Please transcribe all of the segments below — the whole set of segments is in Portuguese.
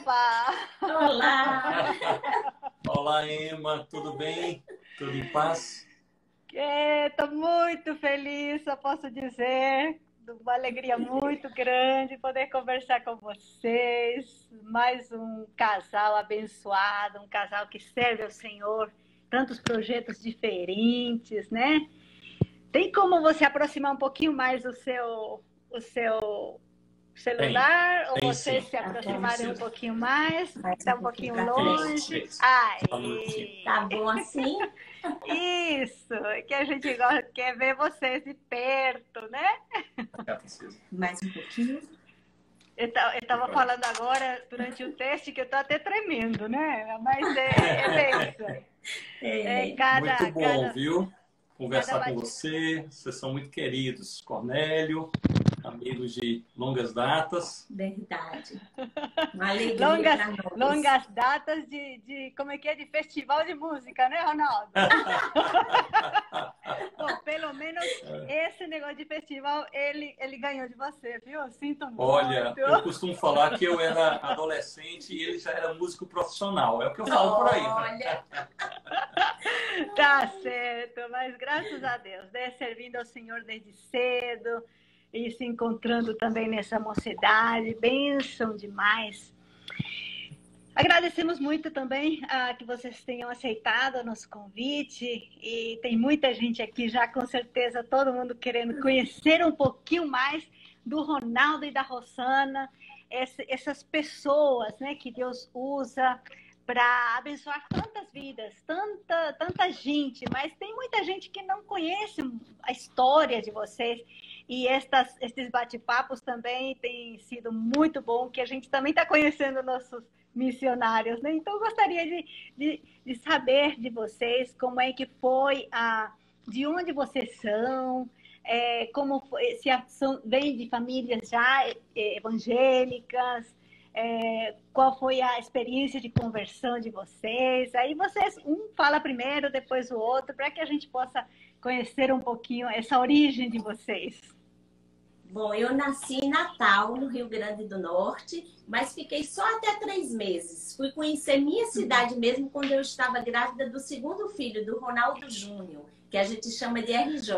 Eva! Olá! Olá, Emma, tudo bem? Tudo em paz? Estou muito feliz, só posso dizer, uma alegria muito grande poder conversar com vocês. Mais um casal abençoado, um casal que serve ao Senhor, tantos projetos diferentes, né? Tem como você aproximar um pouquinho mais o seu celular, ou Tem vocês sim. se aproximarem um pouquinho mais, Mais está um um pouquinho pouquinho pra longe. Isso. Só um minutinho. Tá bom assim? Isso, que a gente quer ver vocês de perto, né? Cá, princesa. Mais um pouquinho. Eu estava falando agora, durante o teste, que eu estou até tremendo, né? Mas é bem isso aí. Muito bom, viu? Conversar cada com você. Vocês são muito queridos. Cornélio, amigos de longas datas. Verdade. Uma alegria pra nós. longas datas como é que é? De festival de música, né, Ronaldo? Bom, pelo menos esse negócio de festival, ele ganhou de você, viu? Eu sinto muito. Olha, eu costumo falar que eu era adolescente e ele já era músico profissional. É o que eu falo por aí. Olha, Tá certo, mas graças a Deus, né? Servindo ao Senhor desde cedo e se encontrando também nessa mocidade, bênção demais. Agradecemos muito também que vocês tenham aceitado o nosso convite, e tem muita gente aqui já, com certeza, todo mundo querendo conhecer um pouquinho mais do Ronaldo e da Rosana, essas pessoas, né, que Deus usa para abençoar tantas vidas, tanta gente, mas tem muita gente que não conhece a história de vocês, e esses bate-papos também têm sido muito bom, que a gente também está conhecendo nossos missionários, né? Então, eu gostaria de saber de vocês como é que foi, de onde vocês são, como foi, vêm de famílias já evangélicas, qual foi a experiência de conversão de vocês. Aí vocês, um fala primeiro, depois o outro, para que a gente possa conhecer um pouquinho essa origem de vocês. bom, eu nasci em Natal, no Rio Grande do Norte, mas fiquei só até 3 meses. Fui conhecer minha cidade mesmo quando eu estava grávida do segundo filho, do Ronaldo Júnior, que a gente chama de RJ.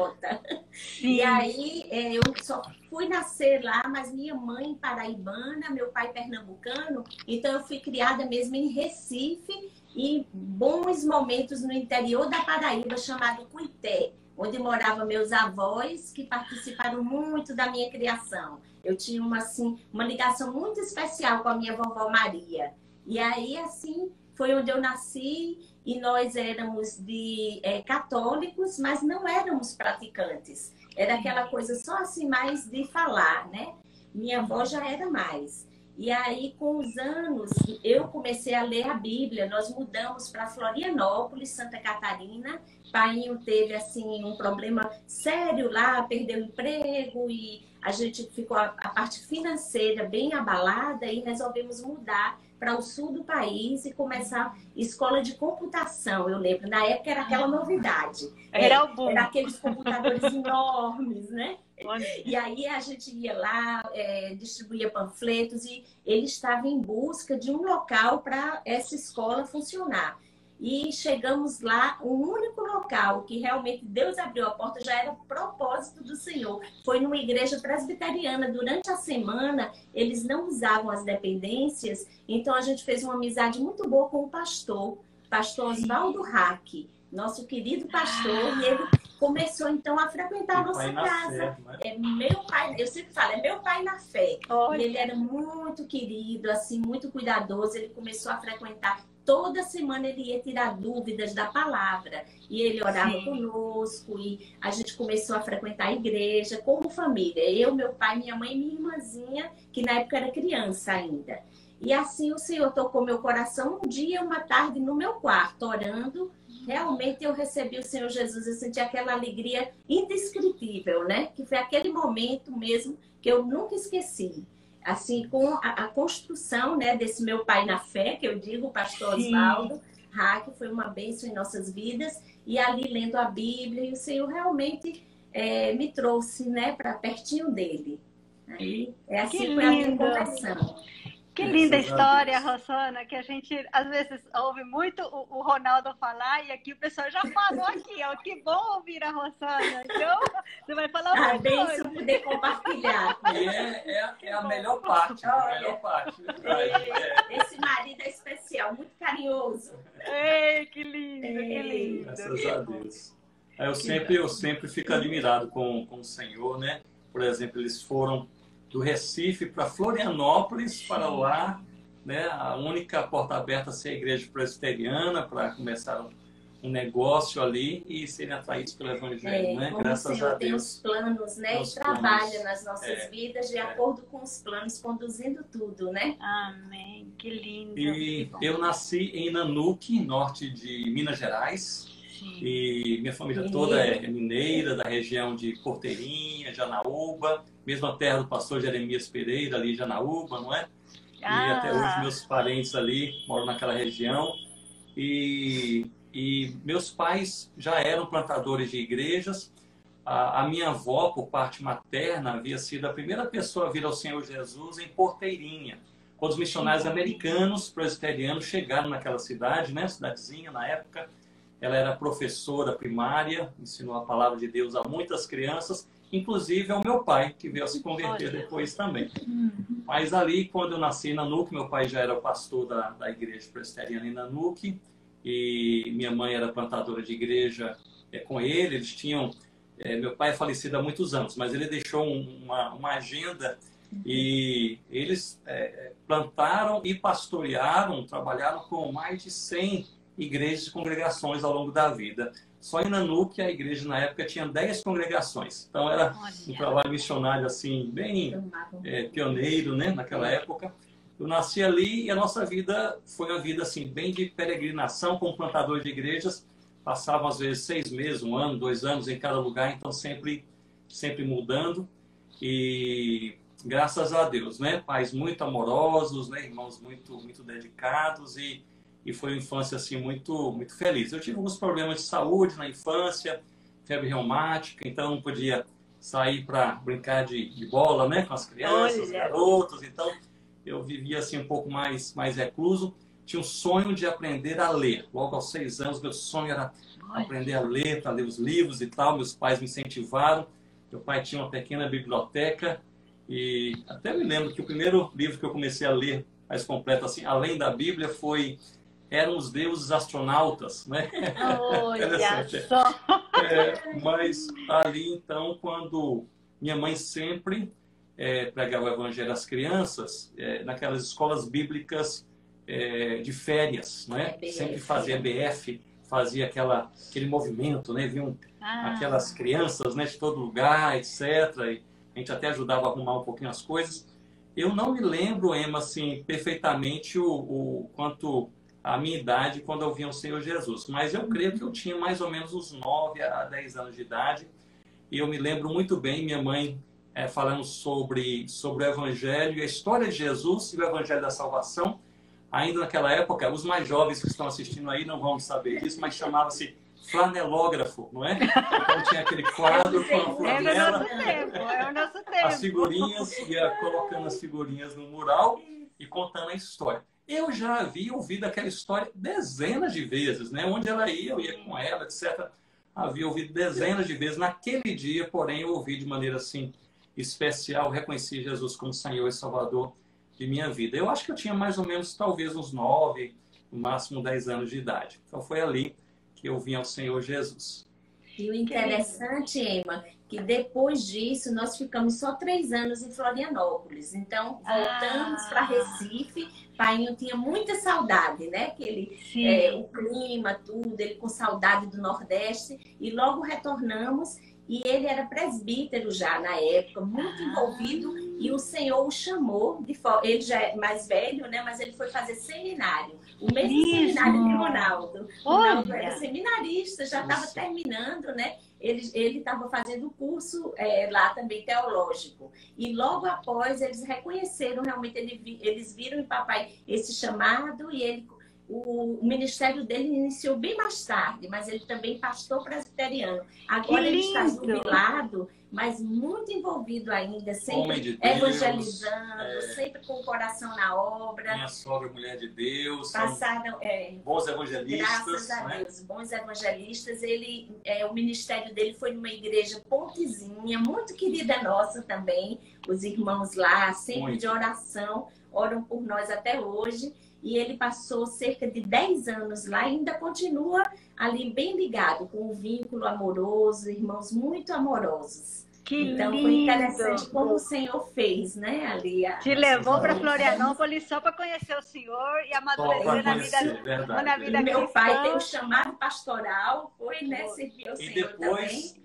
Sim. E aí eu só fui nascer lá, mas minha mãe paraibana, meu pai pernambucano, então eu fui criada mesmo em Recife e bons momentos no interior da Paraíba, chamado Cuité, onde moravam meus avós, que participaram muito da minha criação. Eu tinha uma ligação muito especial com a minha vovó Maria. E aí, assim, foi onde eu nasci, e nós éramos católicos, mas não éramos praticantes. Era aquela coisa só assim, mais de falar, né? Minha avó já era mais. E aí, com os anos, eu comecei a ler a Bíblia. Nós mudamos para Florianópolis, Santa Catarina. Painho teve, assim, um problema sério lá, perdeu o emprego e a gente ficou a parte financeira bem abalada e resolvemos mudar para o sul do país e começar escola de computação. Eu lembro, na época era aquela novidade. Era o boom. Era aqueles computadores enormes, né? E aí a gente ia lá, distribuía panfletos e ele estava em busca de um local para essa escola funcionar. E chegamos lá, o único local que realmente Deus abriu a porta já era propósito do Senhor. Foi numa igreja presbiteriana. Durante a semana, eles não usavam as dependências, então a gente fez uma amizade muito boa com o pastor Oswaldo Hack, nosso querido pastor, e ele começou então a frequentar a nossa casa. Fé, né? Meu pai, eu sempre falo, é meu pai na fé. Olha. E ele era muito querido, assim, muito cuidadoso. Ele começou a frequentar. Toda semana ele ia tirar dúvidas da palavra. E ele orava conosco. E a gente começou a frequentar a igreja como família. Eu, meu pai, minha mãe e minha irmãzinha, que na época era criança ainda. E assim o Senhor tocou meu coração um dia, uma tarde, no meu quarto, orando. Realmente eu recebi o Senhor Jesus. Eu senti aquela alegria indescritível, né? Que foi aquele momento mesmo que eu nunca esqueci. Assim, com a construção, né, desse meu pai na fé, que eu digo, o pastor Oswaldo Hack, foi uma bênção em nossas vidas, e ali lendo a Bíblia, e o Senhor realmente me trouxe, né, para pertinho dele. Aí, assim foi a minha conversão. Que linda história, Rosana, que a gente às vezes ouve muito o Ronaldo falar e aqui o pessoal já falou aqui, ó, que bom ouvir a Rosana. Então, você vai falar a muito bênção hoje. poder compartilhar. E é a melhor parte, a melhor parte. Esse marido é especial, muito carinhoso. Ei, que lindo, que lindo. Graças a Deus. Eu sempre fico admirado com o Senhor, né? Por exemplo, eles foram do Recife para Florianópolis, para lá, né? A única porta aberta a ser a igreja presbiteriana, para começar um negócio ali e serem atraídos pelo Evangelho, né? Graças a Deus. O Senhor tem os planos, né? E trabalha nas nossas vidas de acordo com os planos, conduzindo tudo, né? Amém. Que lindo. E eu nasci em Nanuque, norte de Minas Gerais. E minha família toda é mineira, da região de Porteirinha, Janaúba, mesma terra do pastor Jeremias Pereira, ali em Janaúba, não é? E até hoje meus parentes ali moram naquela região. E meus pais já eram plantadores de igrejas. A minha avó, por parte materna, havia sido a primeira pessoa a vir ao Senhor Jesus em Porteirinha. Quando os missionários americanos, presbiterianos, chegaram naquela cidade, né? Cidadezinha na época. Ela era professora primária, ensinou a palavra de Deus a muitas crianças, inclusive ao meu pai, que veio a se converter depois também. Mas ali, quando eu nasci em Nanuque, meu pai já era o pastor da igreja presbiteriana em Nanuque, e minha mãe era plantadora de igreja com ele. Eles tinham... meu pai é falecido há muitos anos, mas ele deixou uma agenda e eles plantaram e pastorearam, trabalharam com mais de 100 igrejas e congregações ao longo da vida. Só em Nanuque, a igreja na época tinha 10 congregações. Então era um trabalho missionário assim, bem pioneiro, né, naquela época. Eu nasci ali e a nossa vida foi uma vida assim, bem de peregrinação como plantador de igrejas. Passavam às vezes 6 meses, 1 ano, 2 anos em cada lugar, então sempre mudando. E graças a Deus, né, pais muito amorosos, né, irmãos muito dedicados e foi uma infância assim muito feliz. Eu tive alguns problemas de saúde na infância, febre reumática, então não podia sair para brincar de bola, né, com as crianças, garotos. Então eu vivia assim um pouco mais recluso. Tinha um sonho de aprender a ler. Logo aos 6 anos, meu sonho era aprender a ler, para ler os livros e tal. Meus pais me incentivaram. Meu pai tinha uma pequena biblioteca e até me lembro que o primeiro livro que eu comecei a ler mais completo assim, além da Bíblia, eram os deuses astronautas, né? Olha só! Mas ali, então, quando minha mãe sempre pregava o evangelho às crianças, naquelas escolas bíblicas de férias, né? Sempre fazia BF, fazia aquele movimento, né? Viam aquelas crianças, né, de todo lugar, etc. E a gente até ajudava a arrumar um pouquinho as coisas. Eu não me lembro, Emma, assim, perfeitamente o quanto... a minha idade quando eu vi o Senhor Jesus. Mas eu creio que eu tinha mais ou menos uns 9 a 10 anos de idade. E eu me lembro muito bem, minha mãe falando sobre o Evangelho e a história de Jesus e o Evangelho da Salvação. Ainda naquela época, os mais jovens que estão assistindo aí não vão saber disso, mas chamava-se flanelógrafo, não é? Então tinha aquele quadro com a flanela, é o nosso tempo. as figurinhas, ia colocando as figurinhas no mural e contando a história. Eu já havia ouvido aquela história dezenas de vezes, né? Onde ela ia, eu ia com ela, etc. Havia ouvido dezenas de vezes. Naquele dia, porém, eu ouvi de maneira assim especial, reconheci Jesus como Senhor e Salvador de minha vida. Eu acho que eu tinha mais ou menos, talvez, uns 9, no máximo 10 anos de idade. Então foi ali que eu vim ao Senhor Jesus. E o interessante, Emma, que depois disso nós ficamos só 3 anos em Florianópolis. Então voltamos para Recife. Painho tinha muita saudade, né? O clima, tudo, ele com saudade do Nordeste. E logo retornamos. E ele era presbítero já na época, muito envolvido. E o Senhor o chamou, ele já é mais velho, né? Mas ele foi fazer seminário. O mesmo seminário de Ronaldo. Ronaldo era seminarista, já estava terminando, né? Ele estava fazendo o curso lá também teológico. E logo após eles reconheceram realmente, eles viram em papai esse chamado e o ministério dele iniciou bem mais tarde, mas ele também pastor presbiteriano. Agora ele está jubilado, mas muito envolvido ainda, sempre evangelizando, sempre com o coração na obra. Minha sogra, mulher de Deus. Passaram, bons evangelistas. Graças a Deus, bons evangelistas. O ministério dele foi numa igreja Pontezinha, muito querida nossa também. Os irmãos lá, sempre de oração, oram por nós até hoje. E ele passou cerca de 10 anos lá e ainda continua ali bem ligado, com um vínculo amoroso, irmãos muito amorosos. Então foi interessante como o Senhor fez, né? Ali te levou para Florianópolis só para conhecer o Senhor e amadurecer na vida e meu pai tem um chamado pastoral, foi, né? Serviu o Senhor depois, também.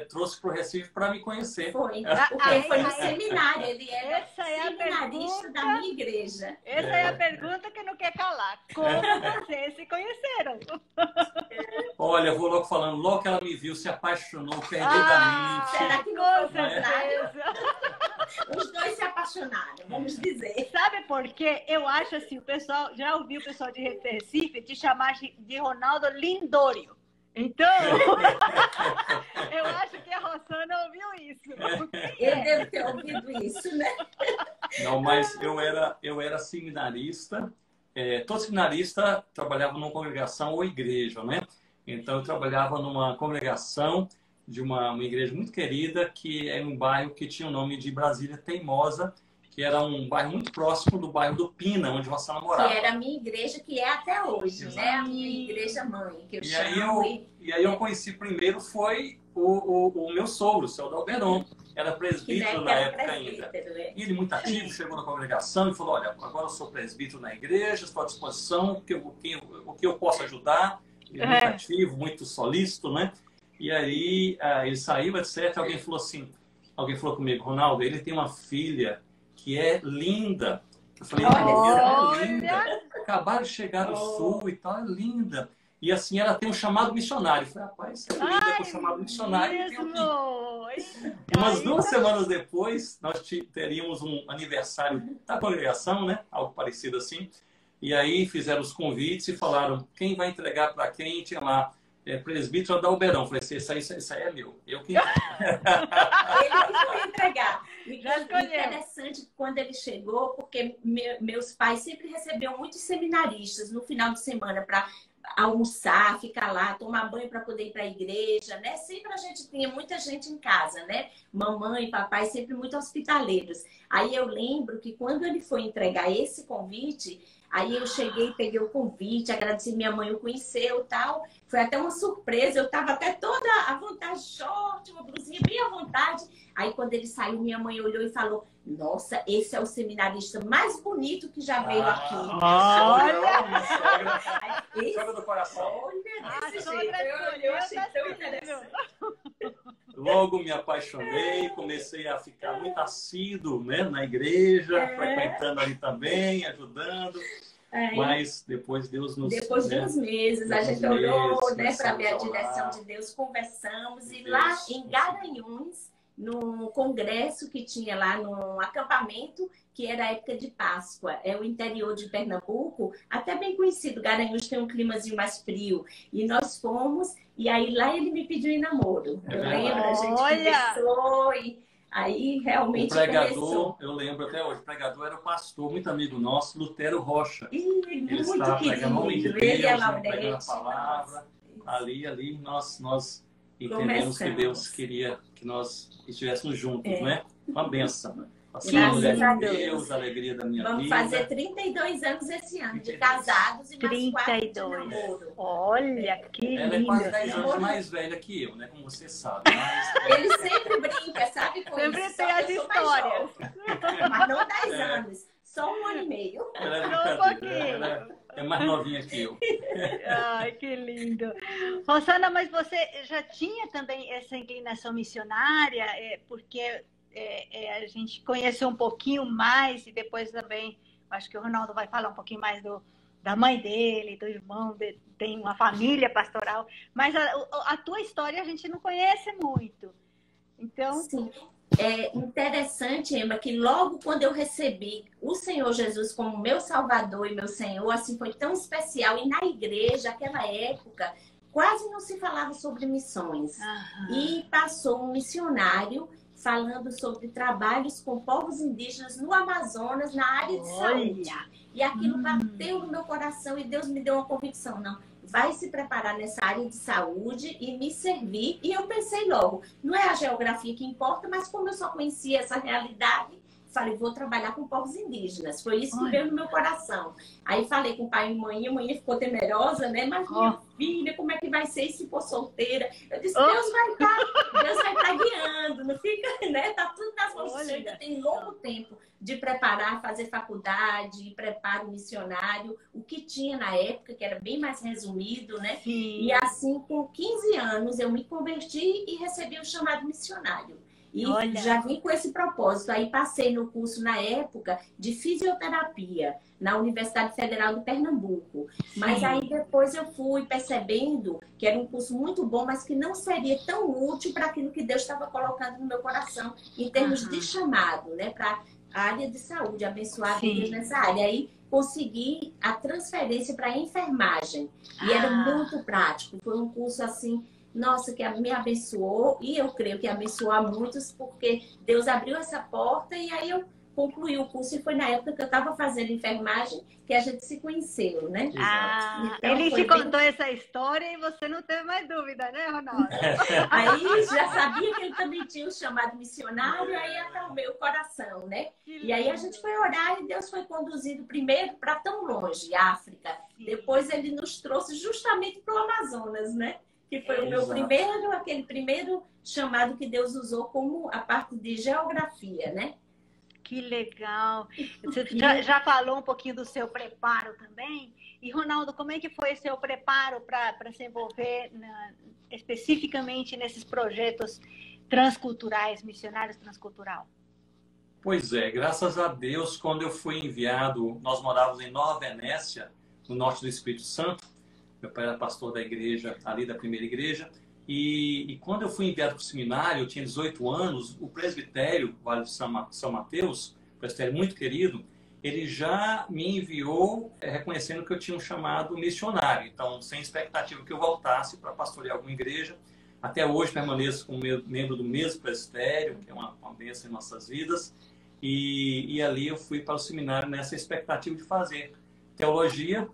Trouxe para o Recife para me conhecer. Porque ele foi no seminário, ele era seminarista da minha igreja. Essa é a pergunta que não quer calar. Como vocês se conheceram? Olha, eu vou logo falando, logo que ela me viu, se apaixonou perdidamente. Será que não foi Os dois se apaixonaram, vamos dizer. Sabe por quê? Eu acho assim, o pessoal, já ouviu o pessoal de Recife te chamar de Ronaldo Lindório. Então, eu acho que a Rosana ouviu isso. Eu devo ter ouvido isso, né? Não, mas eu era seminarista. Todo seminarista trabalhava numa congregação ou igreja, né? Então, eu trabalhava numa congregação de uma igreja muito querida, que é um bairro que tinha o nome de Brasília Teimosa, que era um bairro muito próximo do bairro do Pina, onde Rosana morava. Que era a minha igreja, que é até hoje, né? A minha igreja mãe, que eu chamo. E aí eu conheci primeiro foi o meu sogro, o seu Dalberon. Era presbítero na época ainda. E ele, muito ativo, chegou na congregação e falou, olha, agora eu sou presbítero na igreja, estou à disposição, o que eu posso ajudar. Ele muito ativo, muito solícito, né? E aí ele saiu, etc. Alguém falou comigo, Ronaldo, ele tem uma filha que é linda. Eu falei, é linda. Acabaram de chegar no sul e tal, é linda. E assim, ela tem um chamado missionário. Eu falei, rapaz, essa é linda com chamado missionário. Umas 2 semanas depois, nós teríamos um aniversário da congregação, né? Algo parecido assim. E aí fizeram os convites e falaram, quem vai entregar para quem? Tinha lá, presbítero Adalberão. Eu falei, isso aí é meu. Eu que Ele que foi entregar. E interessante quando ele chegou, porque meus pais sempre recebiam muitos seminaristas no final de semana para almoçar, ficar lá, tomar banho para poder ir para a igreja, né? Sempre a gente tinha muita gente em casa, né? Mamãe e papai sempre muito hospitaleiros. Aí eu lembro que quando ele foi entregar esse convite, aí eu cheguei, peguei o convite, agradeci minha mãe, o conheceu e tal. Foi até uma surpresa, eu estava até toda à vontade, short, uma blusinha bem à vontade. Aí quando ele saiu, minha mãe olhou e falou, nossa, esse é o seminarista mais bonito que já veio aqui. Sogra do coração. Olha, desse jeito, eu achei tão interessante. Logo me apaixonei, comecei a ficar muito assíduo, né, na igreja, frequentando ali também, ajudando. Mas depois Deus nos... Depois de uns meses, a gente orou, né, para ver a direção de Deus, conversamos. E lá em Garanhuns, no congresso que tinha lá, no acampamento, que era a época de Páscoa. É o interior de Pernambuco, até bem conhecido. Garanhuns tem um climazinho mais frio. E nós fomos, e aí lá ele me pediu em namoro. Eu lembro, a gente conversou e aí realmente o pregador, começou. Eu lembro até hoje, o pregador era o pastor, muito amigo nosso, Lutero Rocha. Ele estava pregando o nome de Deus, pregando a palavra. Nossa. Ali nós entendemos que Deus queria que nós estivéssemos juntos, né? Uma bênção. Graças a Deus. A alegria da minha vida. Vamos fazer 32 anos esse ano, de casados e mais 4 de namoro. Olha, que lindo. Ela é quase 10 anos mais velha que eu, né? Como você sabe. Mas... Ele sempre brinca, sabe? Com sempre isso. Tem as histórias. Mas não 10 anos, só 1 ano e meio. Ela é brincadeira, ela é mais novinha que eu. Ai, que lindo. Rosana, mas você já tinha também essa inclinação missionária? Porque... a gente conheceu um pouquinho mais e depois também, acho que o Ronaldo vai falar um pouquinho mais da mãe dele, do irmão, tem uma família pastoral, mas a tua história a gente não conhece muito. Então... Sim. é interessante, Emma, que logo quando eu recebi o Senhor Jesus como meu Salvador e meu Senhor, assim, foi tão especial. E na igreja, naquela época, quase não se falava sobre missões. E passou um missionário falando sobre trabalhos com povos indígenas no Amazonas, na área de saúde. E aquilo bateu no meu coração e Deus me deu uma convicção, não, vai se preparar nessa área de saúde e me servir. E eu pensei logo, não é a geografia que importa, mas como eu só conhecia essa realidade, falei, vou trabalhar com povos indígenas. Foi isso que veio no meu coração. Aí falei com o pai e a mãe ficou temerosa, né? Mas minha filha, como é que vai ser se for solteira? Eu disse, Deus vai estar guiando, não fica, né? Tá tudo nas mãos do Senhor. Ainda tem longo tempo de preparar, fazer faculdade, preparo missionário, o que tinha na época, que era bem mais resumido, né? Sim. E assim, com 15 anos, eu me converti e recebi o chamado missionário. E já vim com esse propósito. Aí passei no curso, na época, de fisioterapia, na Universidade Federal de Pernambuco. Sim. Mas aí depois eu fui percebendo que era um curso muito bom, mas que não seria tão útil para aquilo que Deus estava colocando no meu coração, em termos de chamado, né? Para a área de saúde, abençoar vidas nessa área. Aí consegui a transferência para a enfermagem. E era muito prático. Foi um curso assim... Nossa, que me abençoou, e eu creio que abençoou a muitos, porque Deus abriu essa porta e aí eu concluí o curso, e foi na época que eu estava fazendo enfermagem que a gente se conheceu, né? Então, ele te contou essa história e você não teve mais dúvida, né, Ronaldo? Aí já sabia que ele também tinha o chamado missionário, aí acalmei o coração, né? E aí a gente foi orar e Deus foi conduzindo primeiro para tão longe, África. Depois ele nos trouxe justamente para o Amazonas, né? Que foi o meu aquele primeiro chamado que Deus usou como a parte de geografia, né? Que legal! Você já falou um pouquinho do seu preparo também. E, Ronaldo, como é que foi o seu preparo para se envolver especificamente nesses projetos transculturais, missionários transcultural? Pois é, graças a Deus, quando eu fui enviado, nós morávamos em Nova Venécia, no norte do Espírito Santo. Meu pai era pastor da igreja, ali da primeira igreja. E quando eu fui enviado para o seminário, eu tinha 18 anos, o presbitério, Vale de São Mateus, presbitério muito querido, ele já me enviou reconhecendo que eu tinha um chamado missionário. Então, sem expectativa que eu voltasse para pastorear alguma igreja. Até hoje permaneço como membro do mesmo presbitério, que é uma bênção em nossas vidas. E ali eu fui para o seminário nessa expectativa de fazer teologia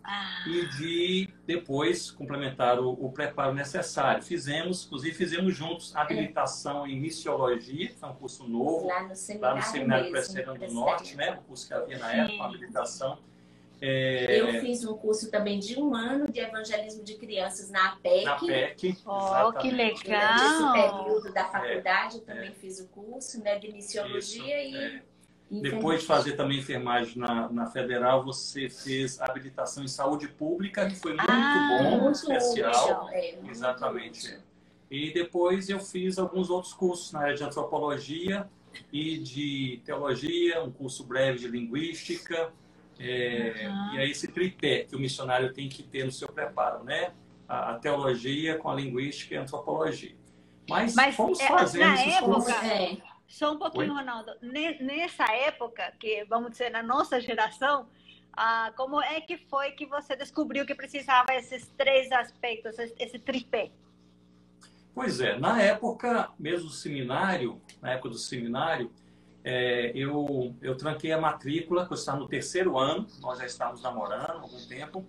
e de depois complementar o preparo necessário. Inclusive fizemos juntos habilitação em missiologia, que é um curso novo, lá no Seminário Presbiteriano do Norte, né? O curso que havia na época, habilitação. Eu fiz um curso também de 1 ano de evangelismo de crianças na APEC. Na APEC, que legal! Nesse período da faculdade eu também fiz o curso, né, de missiologia Depois de fazer também enfermagem na Federal, você fez habilitação em saúde pública, que foi muito bom, muito especial. Exatamente. E depois eu fiz alguns outros cursos na área de antropologia e de teologia, um curso breve de linguística. E aí esse tripé que o missionário tem que ter no seu preparo, né? A teologia com a linguística e a antropologia. Mas fomos fazendo esses cursos. Só um pouquinho, Ronaldo. Nessa época, que vamos dizer, na nossa geração, como é que foi que você descobriu que precisava esses 3 aspectos, esse tripé? Pois é, na época mesmo do seminário, eu tranquei a matrícula, que eu estava no 3º ano, nós já estávamos namorando há algum tempo,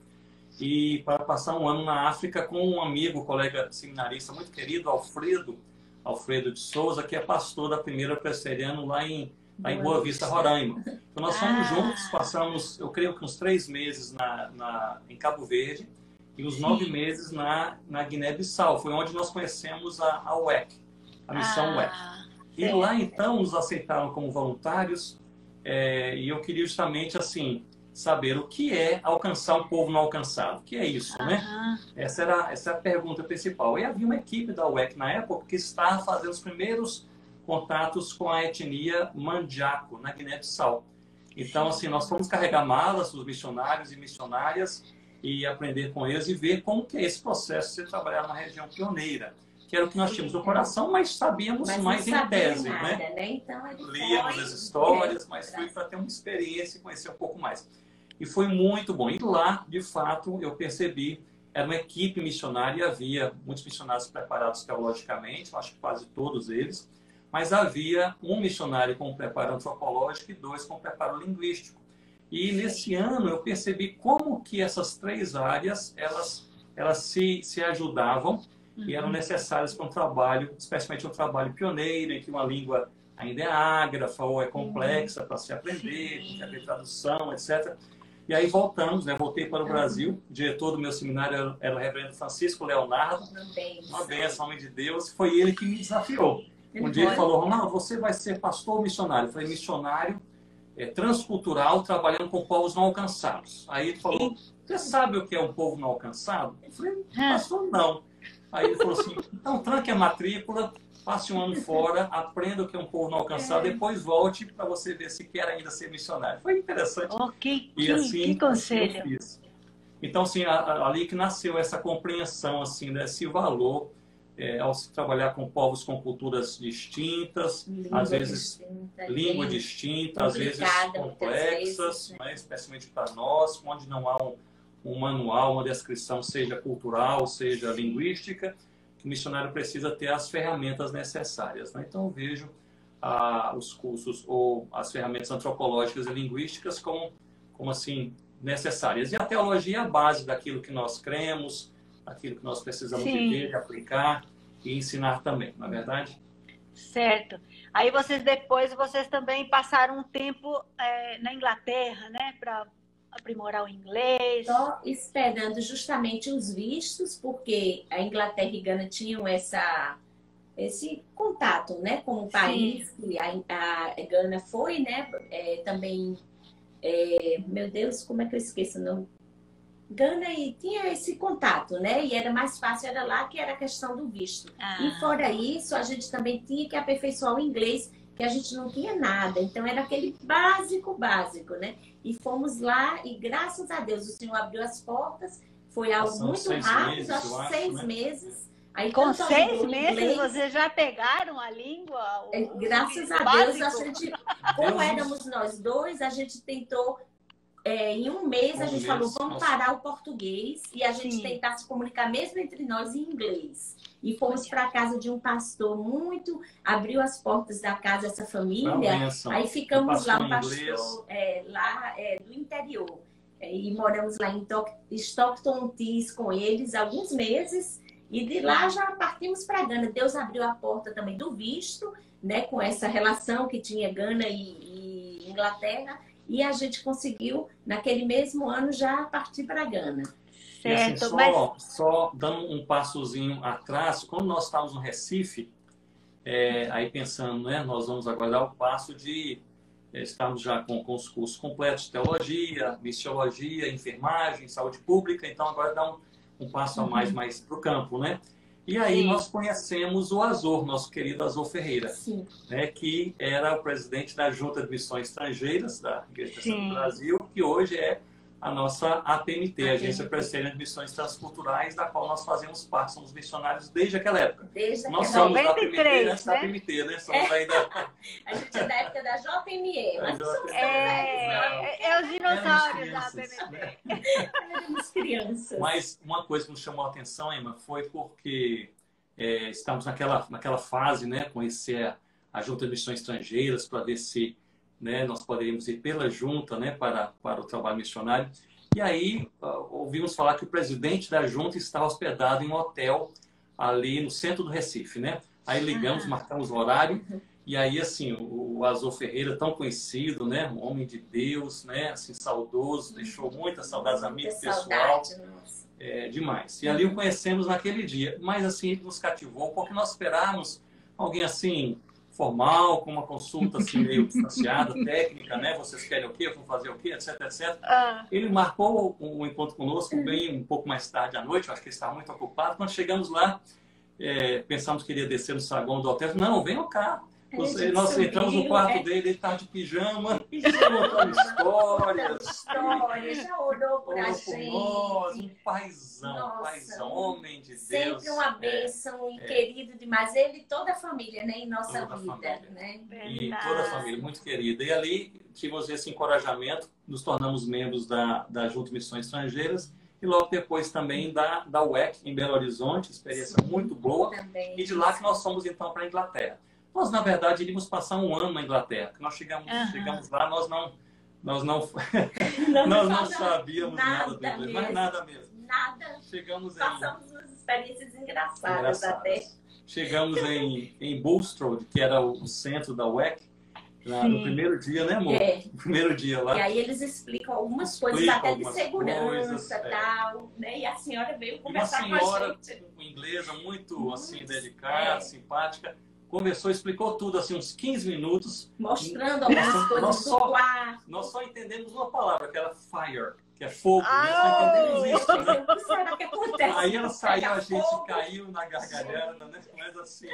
e para passar um ano na África com um amigo, colega seminarista muito querido, Alfredo de Souza, que é pastor da primeira presbiteriana lá em Boa Vista, Roraima. Então nós fomos juntos, passamos, eu creio que uns 3 meses em Cabo Verde e uns 9 meses na Guiné-Bissau. Foi onde nós conhecemos a UEC, a missão UEC. E lá então nos aceitaram como voluntários e eu queria justamente assim saber o que é alcançar um povo não alcançado. O que é isso, né? Essa é a pergunta principal. E havia uma equipe da UEC na época que estava fazendo os primeiros contatos com a etnia Mandjaco, na Guiné-Bissau. Então, assim, nós fomos carregar malas dos missionários e missionárias e aprender com eles e ver como que é esse processo de você trabalhar numa região pioneira, que era o que nós tínhamos no coração, mas sabíamos mais em tese, nada, né? Então, líamos as histórias, mas fui para ter uma experiência e conhecer um pouco mais. E foi muito bom. E lá, de fato, eu percebi, era uma equipe missionária, havia muitos missionários preparados teologicamente, acho que quase todos eles, mas havia um missionário com preparo antropológico e 2 com preparo linguístico. E nesse ano eu percebi como que essas 3 áreas, elas se ajudavam e eram necessárias para um trabalho, especialmente um trabalho pioneiro, em que uma língua ainda é ágrafa ou é complexa para se aprender, tem que haver tradução, etc. E aí voltamos, né? Voltei para o Brasil. O diretor do meu seminário era o reverendo Francisco Leonardo, uma bênção, homem de Deus. Foi ele que me desafiou. Um dia ele falou: Ronaldo, você vai ser pastor ou missionário? Eu falei: missionário transcultural, trabalhando com povos não alcançados. Aí ele falou: você sabe o que é um povo não alcançado? Eu falei: pastor, não. Aí ele falou assim: então tranque a matrícula, passe um ano fora, aprenda o que é um povo não alcançado, depois volte para você ver se quer ainda ser missionário. Foi interessante. Que conselho. Assim eu fiz. Então, assim, ali que nasceu essa compreensão, assim, desse valor ao se trabalhar com povos com culturas distintas, às vezes língua distinta, às vezes complexas, né, especialmente para nós, onde não há um manual, uma descrição, seja cultural, seja linguística, que o missionário precisa ter as ferramentas necessárias. Né? Então, eu vejo os cursos ou as ferramentas antropológicas e linguísticas como assim, necessárias. E a teologia é a base daquilo que nós cremos, aquilo que nós precisamos viver, aplicar e ensinar também, não é verdade? Certo. Aí vocês também passaram um tempo na Inglaterra, né, para aprimorar o inglês. Só esperando justamente os vistos, porque a Inglaterra e Gana tinham esse contato, né, com o país, que a Gana foi, né, também, meu Deus, como é que eu esqueço o nome? Gana e tinha esse contato, né? E era mais fácil, era lá que era a questão do visto. E fora isso, a gente também tinha que aperfeiçoar o inglês, que a gente não tinha nada. Então, era aquele básico, né? E fomos lá e, graças a Deus, o Senhor abriu as portas. Foi algo muito rápido, acho 6 meses. Aí, com 6 meses, vocês já pegaram a língua? Graças a Deus, a gente, como éramos nós dois, a gente tentou... em um mês a gente falou, vamos parar o português e a gente tentar se comunicar mesmo entre nós em inglês. E fomos para a casa de um pastor abriu as portas da casa essa família. Aí ficamos lá, um pastor lá do interior. E moramos lá em Stockton-on-Tees com eles alguns meses. E de lá já partimos para Gana. Deus abriu a porta também do visto, né, com essa relação que tinha Gana e Inglaterra. E a gente conseguiu, naquele mesmo ano, já partir para Gana. Certo, e assim, só dando um passozinho atrás, quando nós estávamos no Recife, aí pensando, né, nós vamos agora dar o passo de estarmos já com os cursos completos de teologia, missiologia, enfermagem, saúde pública, então agora dá um passo a mais para o campo, né? E aí nós conhecemos o Azor, nosso querido Azor Ferreira, né, que era o presidente da Junta de Missões Estrangeiras da Igreja Presbiteriana do Brasil, que hoje é a nossa APMT, Agência Presbiteriana de Missões Transculturais, da qual nós fazemos parte, somos missionários desde aquela época. Nós somos da APMT, antes da APMT, né? Somos ainda... A gente é da época da JME, mas os dinossauros da APMT. Éramos crianças. Mas uma coisa que nos chamou a atenção, Emma, foi porque estamos naquela fase, né, conhecer a Junta de Missões Estrangeiras para ver se, né, nós poderíamos ir pela junta, né, para o trabalho missionário. E aí ouvimos falar que o presidente da junta está hospedado em um hotel ali no centro do Recife, né? Aí ligamos, marcamos o horário e aí assim o Azor Ferreira, tão conhecido, né, um homem de Deus, né, assim saudoso, deixou muitas saudades, amigo pessoal, demais. E ali o conhecemos naquele dia, mas assim ele nos cativou porque nós esperávamos alguém assim formal, com uma consulta assim meio distanciada, técnica, né? Vocês querem o quê? Vão fazer o quê? Etc, etc. Ele marcou um encontro conosco bem um pouco mais tarde à noite, eu acho que ele estava muito ocupado. Quando chegamos lá, pensamos que iria descer no saguão do hotel. Não, venham cá. Nós entramos no quarto dele, ele estava de pijama, contando histórias. Já orou por a gente. Nós, um paizão, homem de Deus. Sempre uma bênção e querido demais. Ele e toda a família, né, em nossa vida. Né? E toda a família, muito querida. E ali tivemos esse encorajamento, nos tornamos membros da Junta de Missões Estrangeiras e logo depois também da UEC, em Belo Horizonte, experiência muito boa. Também. E de lá que nós fomos então para a Inglaterra. Nós, na verdade, iríamos passar um ano na Inglaterra. Nós chegamos lá, nós não sabíamos nada do inglês, mas nada mesmo. Nada. Passamos umas experiências engraçadas até. Chegamos em Bulstrode, que era o centro da UEC, no primeiro dia, né, amor? No primeiro dia lá. E aí eles explicam algumas coisas até de segurança e tal, né? E a senhora veio conversar com a gente. Uma senhora inglesa muito assim, dedicada, simpática. Conversou, explicou tudo, assim, uns 15 minutos. Mostrando algumas coisas do quarto. Nós só entendemos uma palavra, que era fire, que é fogo. Nós só entendemos isso, né? Será que acontece? Aí ela saiu, a gente caiu na gargalhada, né? Mas assim...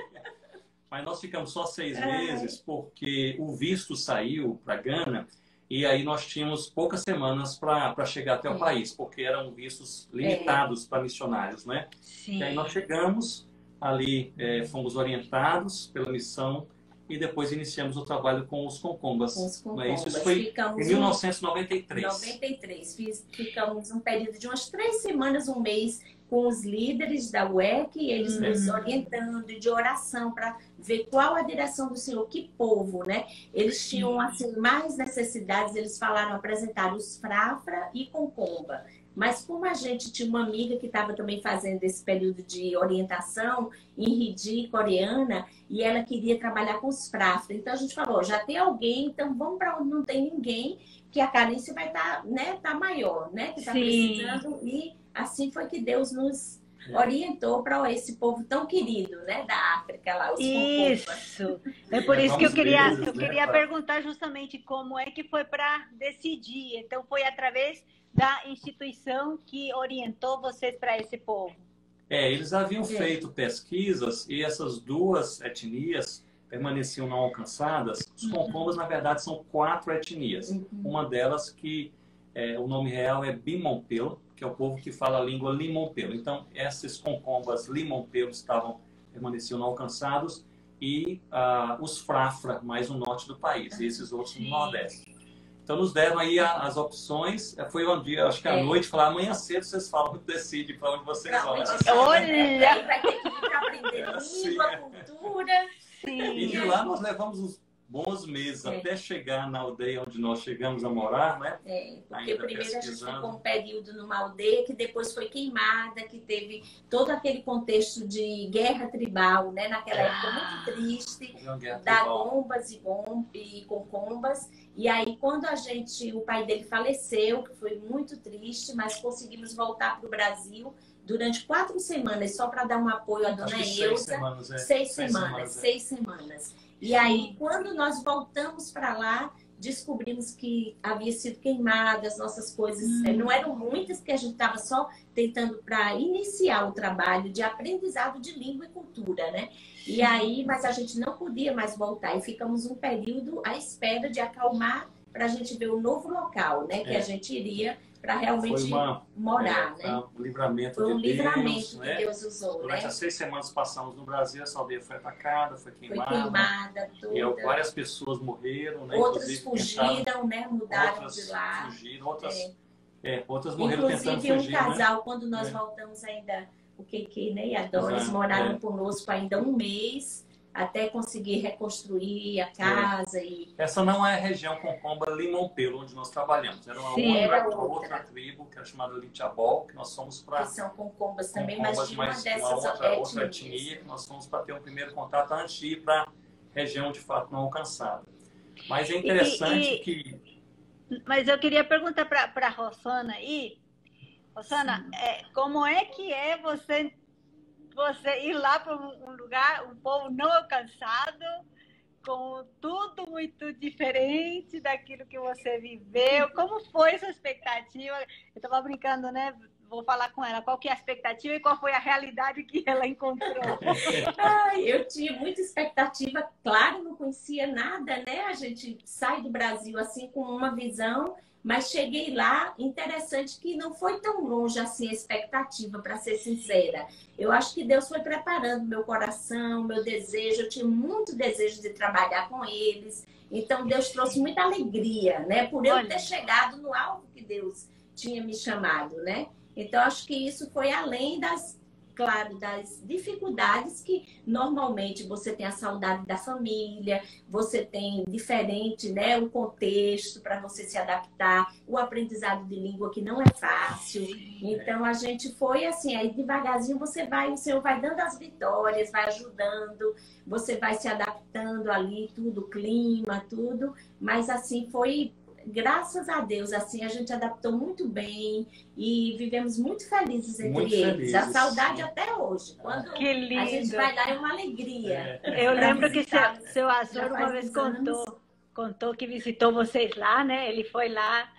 Mas nós ficamos só 6 meses, porque o visto saiu para Gana, e aí nós tínhamos poucas semanas para chegar até o país, porque eram vistos limitados para missionários, né? Sim. E aí nós chegamos... Ali fomos orientados pela missão e depois iniciamos o trabalho com os Concombas. Isso foi em 1993. Ficamos um período de umas 3 semanas, um mês, com os líderes da UEC, eles nos orientando de oração para ver qual a direção do Senhor, que povo, né? Eles tinham assim, mais necessidades, eles apresentaram os Frafra e Concomba. Mas como a gente tinha uma amiga que estava também fazendo esse período de orientação em Hindi, coreana, e ela queria trabalhar com os Frafra. Então a gente falou, já tem alguém, então vamos para onde não tem ninguém, que a carência vai estar tá maior, né? Que está precisando. E assim foi que Deus nos orientou para esse povo tão querido, né? Da África lá, os Isso. É por isso que eu queria perguntar justamente como é que foi para decidir. Então foi através da instituição que orientou vocês para esse povo? Eles haviam feito pesquisas e essas 2 etnias permaneciam não alcançadas. Os Concombas, na verdade, são 4 etnias. Uma delas que o nome real é Bimompelo, que é o povo que fala a língua Limompelo. Então, esses Concombas Limompelo permaneciam não alcançados e os Frafra, mais no norte do país, e esses outros no nordeste. Então, nos deram aí as opções. Foi um dia, acho que à noite, falaram, amanhã cedo vocês falam, decidem para onde vocês vão. Olha! Vai ter que vir aprender língua, cultura. Sim. E de lá nós levamos uns bons meses até chegar na aldeia onde nós chegamos a morar, né? Porque primeiro a gente ficou um período numa aldeia que depois foi queimada, que teve todo aquele contexto de guerra tribal, né? Naquela época muito triste, da Gombas e Concombas. E aí quando o pai dele faleceu, que foi muito triste, mas conseguimos voltar para o Brasil durante 4 semanas, só para dar um apoio à dona Elza. 6 semanas. E aí, quando nós voltamos para lá, descobrimos que havia sido queimada, as nossas coisas não eram muitas, porque a gente estava só tentando para iniciar o trabalho de aprendizado de língua e cultura, né? E aí, mas a gente não podia mais voltar e ficamos um período à espera de acalmar para a gente ver o novo local, né? Que a gente iria para realmente morar, né? Um livramento foi um de livramento Deus, que Deus usou, Durante as 6 semanas passamos no Brasil, essa aldeia foi atacada, foi queimada toda. E várias pessoas morreram, né? Outras fugiram, né? Mudaram de lá. Outras morreram tentando fugir. Inclusive um casal, quando nós voltamos ainda, o Keke, né? E a Doris moraram conosco ainda um mês, até conseguir reconstruir a casa. Essa não é a região Concomba Limompelo, onde nós trabalhamos. Era uma outra tribo, que era chamada Lichabol, que nós fomos para... Que são Concombas também, mas de uma dessas outra etnia, que nós fomos para ter um primeiro contato antes de ir para a região, de fato, não alcançada. Mas é interessante que... Mas eu queria perguntar para a Rosana aí. Rosana, como é que você ir lá para um lugar, um povo não alcançado, com tudo muito diferente daquilo que você viveu. Como foi sua expectativa? Eu estava brincando, né? Vou falar com ela qual que é a expectativa e qual foi a realidade que ela encontrou. Eu tinha muita expectativa, claro, não conhecia nada, né? A gente sai do Brasil assim com uma visão, mas cheguei lá, interessante que não foi tão longe assim a expectativa, para ser sincera. Eu acho que Deus foi preparando meu coração, meu desejo, eu tinha muito desejo de trabalhar com eles. Então Deus trouxe muita alegria, né? Por eu ter chegado no alvo que Deus tinha me chamado, né? Então, acho que isso foi além claro, das dificuldades que normalmente você tem a saudade da família, você tem diferente, né, o contexto para você se adaptar, o aprendizado de língua que não é fácil. Então, a gente foi assim, aí devagarzinho o Senhor vai dando as vitórias, vai ajudando, você vai se adaptando ali, tudo, clima, tudo, mas assim, foi... Graças a Deus, assim, a gente adaptou muito bem e vivemos muito felizes entre eles. A saudade até hoje. Quando que lindo. A gente vai lá, é uma alegria. Eu lembro que seu Azor uma vez contou que visitou vocês lá, né? Ele foi lá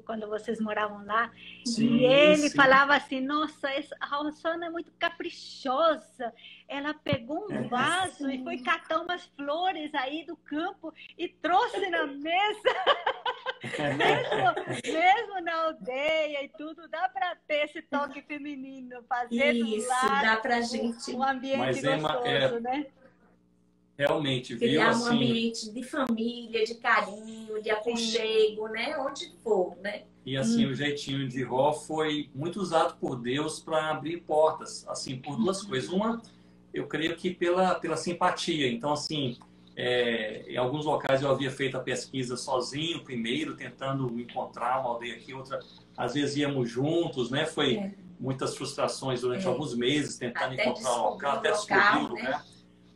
quando vocês moravam lá. Sim, e ele falava assim, nossa, a Rosana é muito caprichosa. Ela pegou um vaso e foi catar umas flores aí do campo e trouxe na mesa. mesmo na aldeia e tudo, dá para ter esse toque feminino, fazer isso, dá pra gente um ambiente gostoso, né? Realmente, criar viu, um ambiente de família, de carinho, de aconchego, né? Onde for, né? E assim, o jeitinho de Ró foi muito usado por Deus para abrir portas, assim, por duas coisas. Uma, eu creio que pela simpatia. Então, assim, em alguns locais eu havia feito a pesquisa sozinho primeiro, tentando encontrar uma aldeia aqui, outra, às vezes íamos juntos, né? Foi muitas frustrações durante alguns meses tentando encontrar um local, até descobrir o lugar. Né?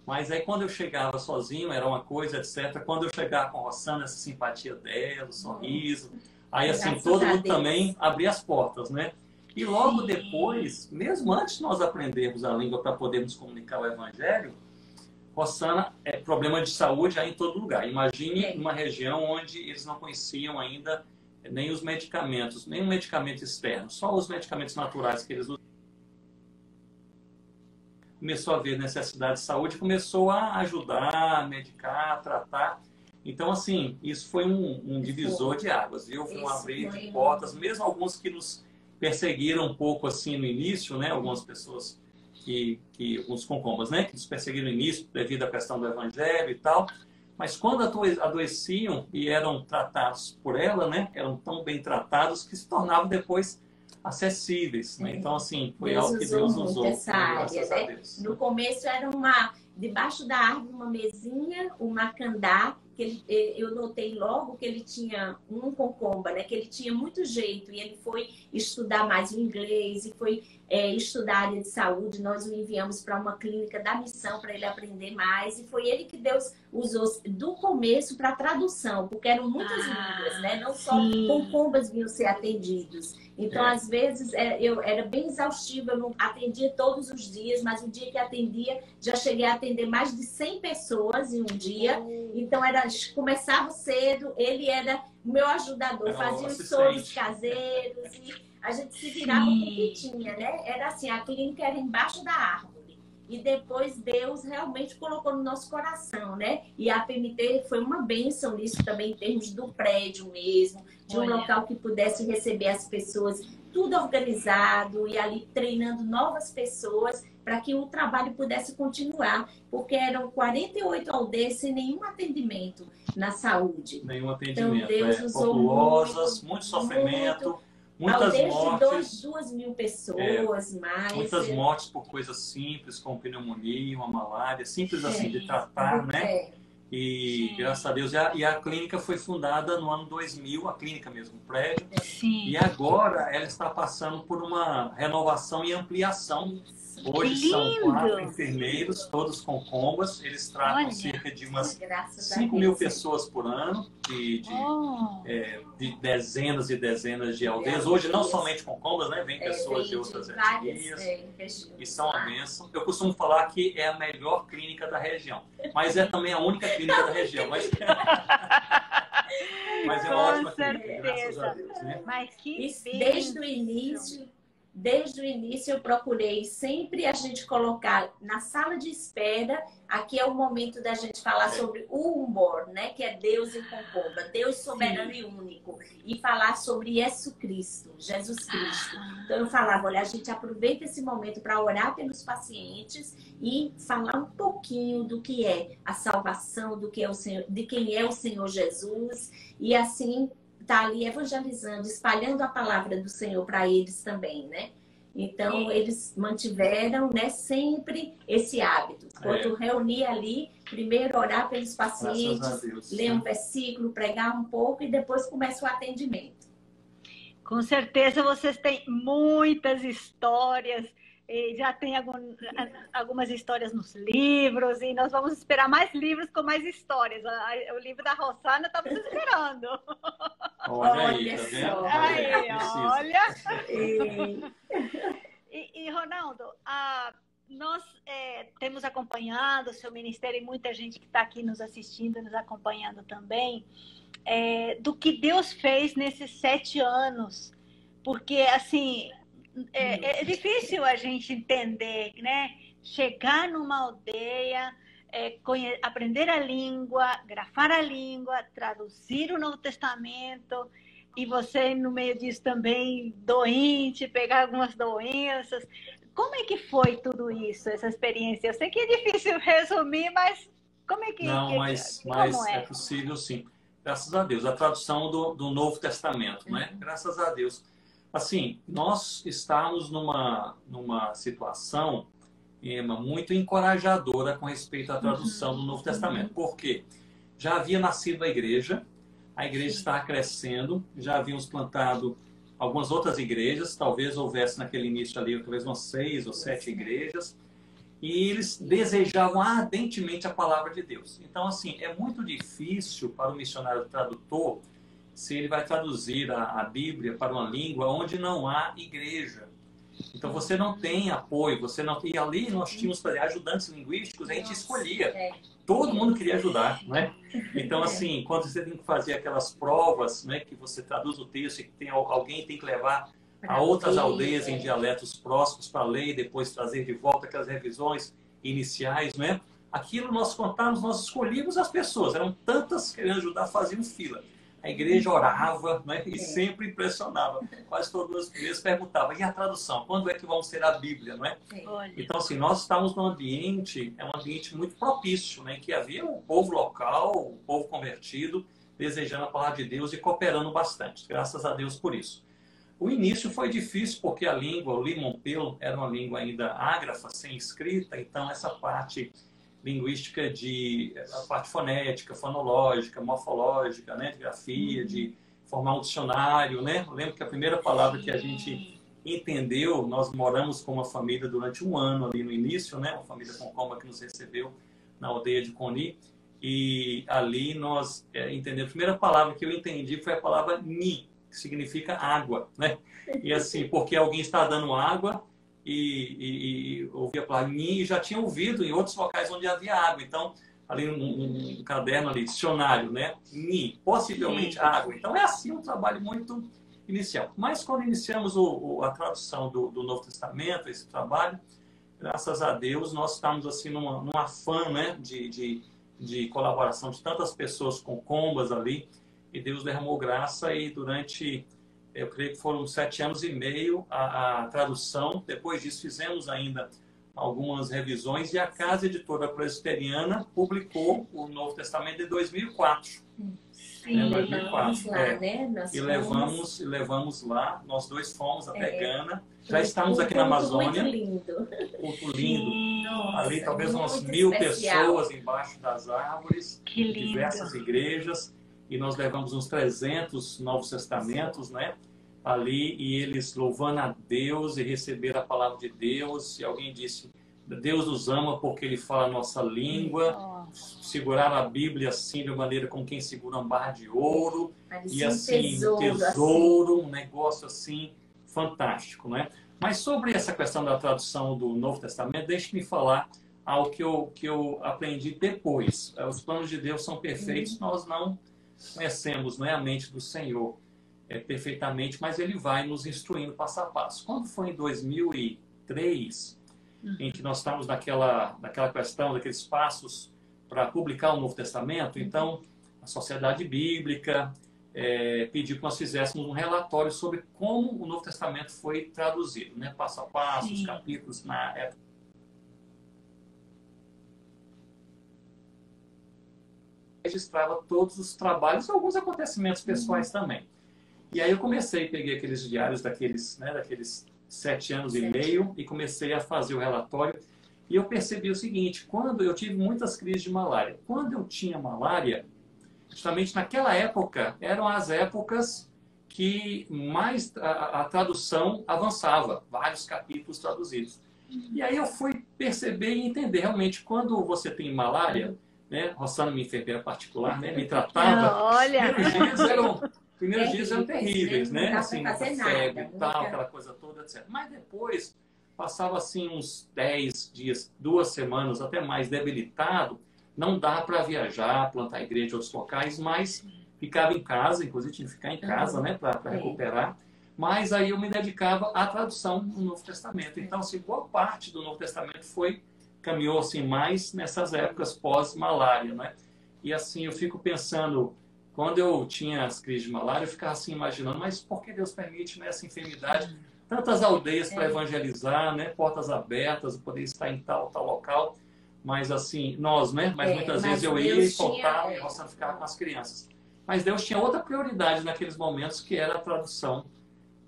Mas aí quando eu chegava sozinho, era uma coisa, etc. Quando eu chegava com a Rosana, essa simpatia dela, o sorriso, aí assim, todo mundo também abria as portas, né? E logo depois, mesmo antes de nós aprendermos a língua para podermos comunicar o Evangelho, Rosana, problema de saúde há em todo lugar. Imagine uma região onde eles não conheciam ainda nem os medicamentos, nem um medicamento externo, só os medicamentos naturais que eles usavam. Começou a ver necessidade de saúde, começou a ajudar, a medicar, a tratar. Então, assim, isso foi um divisor de águas, viu? Foi um abrir de portas, mesmo alguns que nos perseguiram um pouco assim no início, né? Algumas pessoas alguns concombas, né? Que nos perseguiram no início devido à questão do Evangelho e tal. Mas quando adoeciam e eram tratados por ela, né? Eram tão bem tratados que se tornavam depois acessíveis, né? Então, assim, foi algo que Deus usou. Essa área, né? No começo era debaixo da árvore, uma mesinha, um macandá, que eu notei logo que ele tinha um concomba, né? Que ele tinha muito jeito e ele foi estudar mais o inglês e foi estudar a área de saúde. Nós o enviamos para uma clínica da missão para ele aprender mais e foi ele que Deus usou do começo para tradução, porque eram muitas línguas, né? Não só concombas vinham ser atendidos. Então, às vezes, eu era bem exaustiva, eu não atendia todos os dias, mas o dia que atendia, já cheguei a atender mais de 100 pessoas em um dia. Então, começava cedo, ele era o meu ajudador, fazia os soros caseiros e a gente se virava com o que tinha, né? Era assim, a clínica era embaixo da árvore. E depois Deus realmente colocou no nosso coração, né? E a PMT foi uma bênção nisso também, em termos do prédio mesmo, de um local que pudesse receber as pessoas, tudo organizado e ali treinando novas pessoas para que o trabalho pudesse continuar, porque eram 48 aldeias sem nenhum atendimento na saúde. Nenhum atendimento. Então Deus usou muito sofrimento. Muitas aldeias mortes, de 2.000 pessoas, mais. Muitas mortes por coisas simples, como pneumonia, uma malária, simples assim de tratar, né? E graças a Deus, e a clínica foi fundada no ano 2000, a clínica mesmo, o prédio. Sim. E agora ela está passando por uma renovação e ampliação. Hoje são 4 enfermeiros, todos com combas, eles tratam cerca cerca de umas 5.000 pessoas por ano, de dezenas e dezenas de aldeias. Hoje, não somente Concombas, né? Vem pessoas de outras etnias e são uma bênção. Eu costumo falar que é a melhor clínica da região, mas é também a única clínica da região. Mas é uma ótima clínica, graças a Deus. Né? Mas que Desde o início eu procurei sempre a gente colocar na sala de espera, aqui é o momento da gente falar sobre o Umbor, né? Que é Deus em Concomba, Deus soberano e único. E falar sobre Jesus Cristo. Então eu falava, olha, a gente aproveita esse momento para orar pelos pacientes e falar um pouquinho do que é a salvação, do que é o Senhor, de quem é o Senhor Jesus. E assim tá ali evangelizando, espalhando a palavra do Senhor para eles também, né? Então, eles mantiveram, né, sempre esse hábito. Quando reunir ali, primeiro orar pelos pacientes, ler um versículo, pregar um pouco e depois começa o atendimento. Com certeza vocês têm muitas histórias, e já tem algumas histórias nos livros, e nós vamos esperar mais livros com mais histórias. O livro da Rosana estamos esperando. Olha aí, tá vendo? Olha! E Ronaldo, nós temos acompanhado o seu ministério e muita gente que está aqui nos assistindo, nos acompanhando também, do que Deus fez nesses 7 anos. Porque, assim, é difícil a gente entender, né? Chegar numa aldeia, aprender a língua, grafar a língua, traduzir o Novo Testamento, e você, no meio disso também, doente, pegar algumas doenças. Como é que foi tudo isso, essa experiência? Eu sei que é difícil resumir, mas como é que... Não, mas é possível, sim. Graças a Deus. A tradução do Novo Testamento, né? Graças a Deus. Assim, nós estamos numa situação, Emma, muito encorajadora com respeito à tradução do Novo Testamento. Por quê? Já havia nascido a igreja está crescendo, já havíamos plantado algumas outras igrejas, talvez houvesse naquele início ali, talvez umas 6 ou 7 igrejas, e eles desejavam ardentemente a palavra de Deus. Então, assim, é muito difícil para o missionário tradutor se ele vai traduzir a Bíblia para uma língua onde não há igreja. Então, você não tem apoio, você não... E ali nós tínhamos ajudantes linguísticos, a gente escolhia. Todo mundo queria ajudar, né? Então, assim, quando você tem que fazer aquelas provas, né, que você traduz o texto e que alguém tem que levar a outras aldeias em dialetos próximos para ler e depois trazer de volta aquelas revisões iniciais, né? Aquilo nós contamos, nós escolhíamos as pessoas. Eram tantas querendo ajudar, faziam fila. A igreja orava, né, e sempre impressionava. Quase todos os meses perguntava, e a tradução? Quando é que vamos ter a Bíblia, não é? Então, assim, nós estávamos num ambiente, um ambiente muito propício, né, que havia o povo local, o povo convertido, desejando a palavra de Deus e cooperando bastante. Graças a Deus por isso. O início foi difícil porque a língua, o limompelo, era uma língua ainda ágrafa, sem escrita, então essa parte linguística a parte fonética, fonológica, morfológica, né, de grafia, de formar um dicionário, né? Eu lembro que a primeira palavra que a gente entendeu, nós moramos com uma família durante 1 ano ali no início, né? Uma família Concomba que nos recebeu na aldeia de Coni, e ali nós entendemos, a primeira palavra que eu entendi foi a palavra ni, que significa água, né? E assim, porque alguém está dando água, e ouvia a palavra ni, e já tinha ouvido em outros locais onde havia água. Então, ali num caderno ali, dicionário, né? Ni, possivelmente água. Então, é assim um trabalho muito inicial. Mas quando iniciamos a tradução do Novo Testamento, esse trabalho, graças a Deus, nós estamos assim num afã, né? de colaboração de tantas pessoas com combas ali, e Deus derramou graça, e durante... eu creio que foram 7 anos e meio a tradução. Depois disso, fizemos ainda algumas revisões, e a Casa Editora Presbiteriana publicou o Novo Testamento em 2004. Sim, 2004. Lá, né? E levamos lá, nós 2 fomos até Gana. Já estamos aqui na Amazônia. Muito lindo. Muito lindo. Nossa, ali talvez umas 1.000 pessoas embaixo das árvores, diversas igrejas. E nós levamos uns 300 Novos Testamentos, né? Ali, e eles louvando a Deus e receberam a palavra de Deus. E alguém disse, Deus nos ama porque Ele fala a nossa língua, segurar a Bíblia assim de maneira como quem segura uma barra de ouro, e assim, um tesouro, um negócio assim fantástico, né? Mas sobre essa questão da tradução do Novo Testamento, deixe-me falar algo que eu aprendi depois. Os planos de Deus são perfeitos, nós não conhecemos, não é, a mente do Senhor perfeitamente, mas Ele vai nos instruindo passo a passo. Quando foi em 2003, em que nós estávamos naquela questão, daqueles passos para publicar o Novo Testamento, então a Sociedade Bíblica pediu que nós fizéssemos um relatório sobre como o Novo Testamento foi traduzido, né? Passo a passo, os capítulos na época. Registrava todos os trabalhos e alguns acontecimentos pessoais também. E aí eu peguei aqueles diários daqueles 7 anos e meio e comecei a fazer o relatório. E eu percebi o seguinte: quando eu tive muitas crises de malária, quando eu tinha malária, justamente naquela época, eram as épocas que mais a tradução avançava, vários capítulos traduzidos. E aí eu fui perceber e entender realmente, quando você tem malária, né, Rossana, minha enfermeira particular, né, me tratava, olha, primeiros dias eram terríveis, né? Assim, febre e tal, aquela coisa toda, etc. Mas depois, passava assim uns 10 dias, 2 semanas, até mais, debilitado. Não dá para viajar, plantar igreja em outros locais, mas ficava em casa, inclusive tinha que ficar em casa, né, para recuperar. Mas aí eu me dedicava à tradução do Novo Testamento. Então, assim, boa parte do Novo Testamento caminhou assim mais nessas épocas pós-malária, né? E assim, eu fico pensando, quando eu tinha as crises de malária, eu ficava assim imaginando, mas por que Deus permite, né, essa enfermidade? Tantas aldeias para evangelizar, né, portas abertas, poder estar em tal local. Mas assim, nós, né? Mas muitas vezes eu ia e faltava e Rossana ficava com as crianças. Mas Deus tinha outra prioridade naqueles momentos, que era a tradução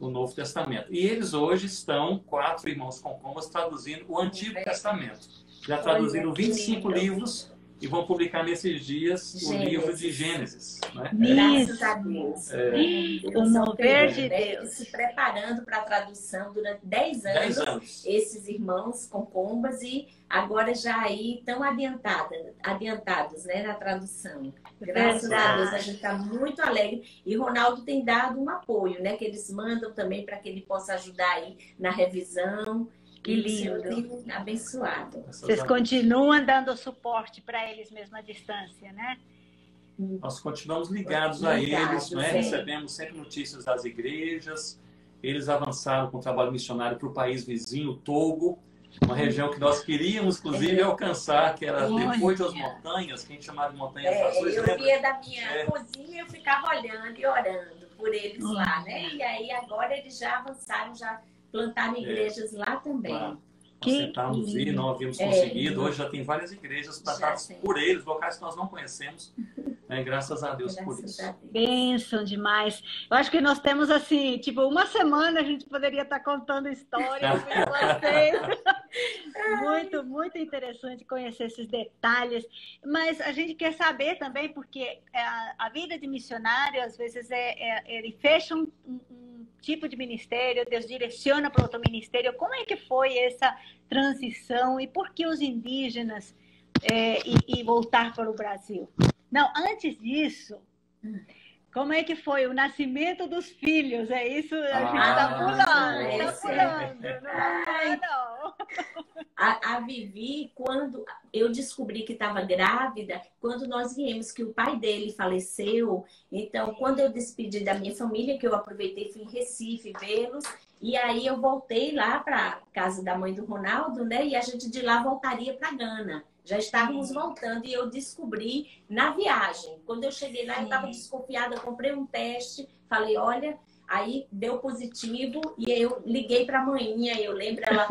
do Novo Testamento. E eles hoje estão, 4 irmãos concombas, traduzindo o Antigo Testamento. Já traduziram 25 livros e vão publicar nesses dias o livro de Gênesis. Né? Graças a Deus. O mover de Deus. Se preparando para a tradução durante 10 anos. Esses irmãos concombas, e agora já aí estão adiantados, né, na tradução. Graças a Deus, a gente está muito alegre. E Ronaldo tem dado um apoio, né, que eles mandam também para que ele possa ajudar aí na revisão. Que lindo. Tem abençoado. Vocês continuam dando suporte para eles mesmo à distância, né? Nós continuamos ligados a eles, né? Recebemos sempre notícias das igrejas. Eles avançaram com o trabalho missionário para o país vizinho, Togo, uma região que nós queríamos, inclusive, alcançar, que era depois das montanhas, que a gente chamava de Montanhas Azuis. Eu via da minha cozinha e eu ficava olhando e orando por eles lá, né? E aí agora eles já avançaram, já plantaram igrejas lá também. Nós tentamos ir, não havíamos conseguido. Hoje já tem várias igrejas plantadas por eles, locais que nós não conhecemos. Né? Graças a Deus por isso. Bênção demais. Eu acho que nós temos assim, tipo, uma semana a gente poderia estar contando histórias com vocês. Muito, muito interessante conhecer esses detalhes. Mas a gente quer saber também, porque a vida de missionário, às vezes, ele fecha um tipo de ministério, Deus direciona para outro ministério. Como é que foi essa transição e por que os indígenas e voltar para o Brasil? Não, antes disso, como é que foi o nascimento dos filhos? É isso, a gente está pulando, não. A Vivi, quando eu descobri que estava grávida, quando nós viemos, que o pai dele faleceu, então quando eu despedi da minha família, que eu aproveitei, fui em Recife vê-los, e aí eu voltei lá para casa da mãe do Ronaldo, né? E a gente de lá voltaria para Gana. Já estávamos voltando e eu descobri na viagem. Quando eu cheguei lá, eu estava desconfiada, comprei um teste, falei, olha, aí deu positivo e eu liguei para a maninha, eu lembro ela,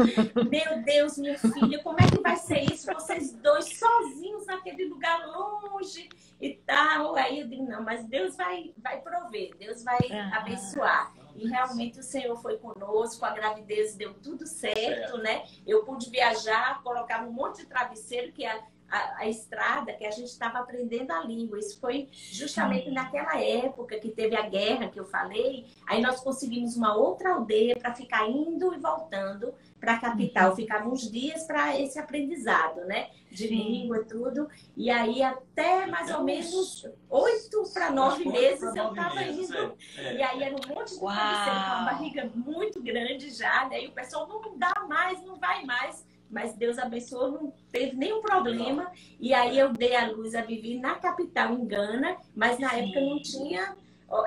meu Deus, minha filha, como é que vai ser isso? Vocês dois sozinhos naquele lugar longe e tal. Aí eu digo, não, mas Deus vai prover, Deus vai abençoar. E realmente o Senhor foi conosco, a gravidez deu tudo certo, né? Eu pude viajar, colocava um monte de travesseiro, que a estrada, que a gente estava aprendendo a língua. Isso foi justamente naquela época que teve a guerra que eu falei. Aí nós conseguimos uma outra aldeia para ficar indo e voltando para a capital. Ficava uns dias para esse aprendizado, né? De língua e tudo. E aí até mais ou menos 8 para 9 meses eu estava indo. E aí era um monte de travesseiro, com uma barriga muito grande já, né? E o pessoal não dá mais, não vai mais. Mas Deus abençoou, não teve nenhum problema. E aí eu dei a luz a Vivi na capital, em Gana, mas na época não tinha,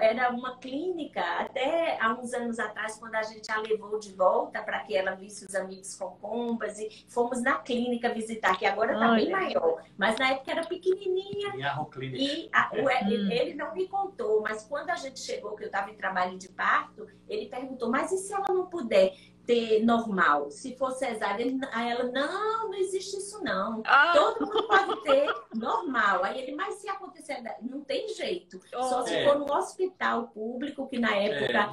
era uma clínica. Até há uns anos atrás, quando a gente a levou de volta para que ela visse os amigos com pombas, e fomos na clínica visitar, que agora está bem maior. Mas na época era pequenininha. E ele não me contou, mas quando a gente chegou, que eu estava em trabalho de parto, ele perguntou, mas e se ela não puder ter normal? Se for cesárea, aí ela, não existe isso não. Todo mundo pode ter normal. Aí ele, mas se acontecer, não tem jeito. Só se for no hospital público, que na época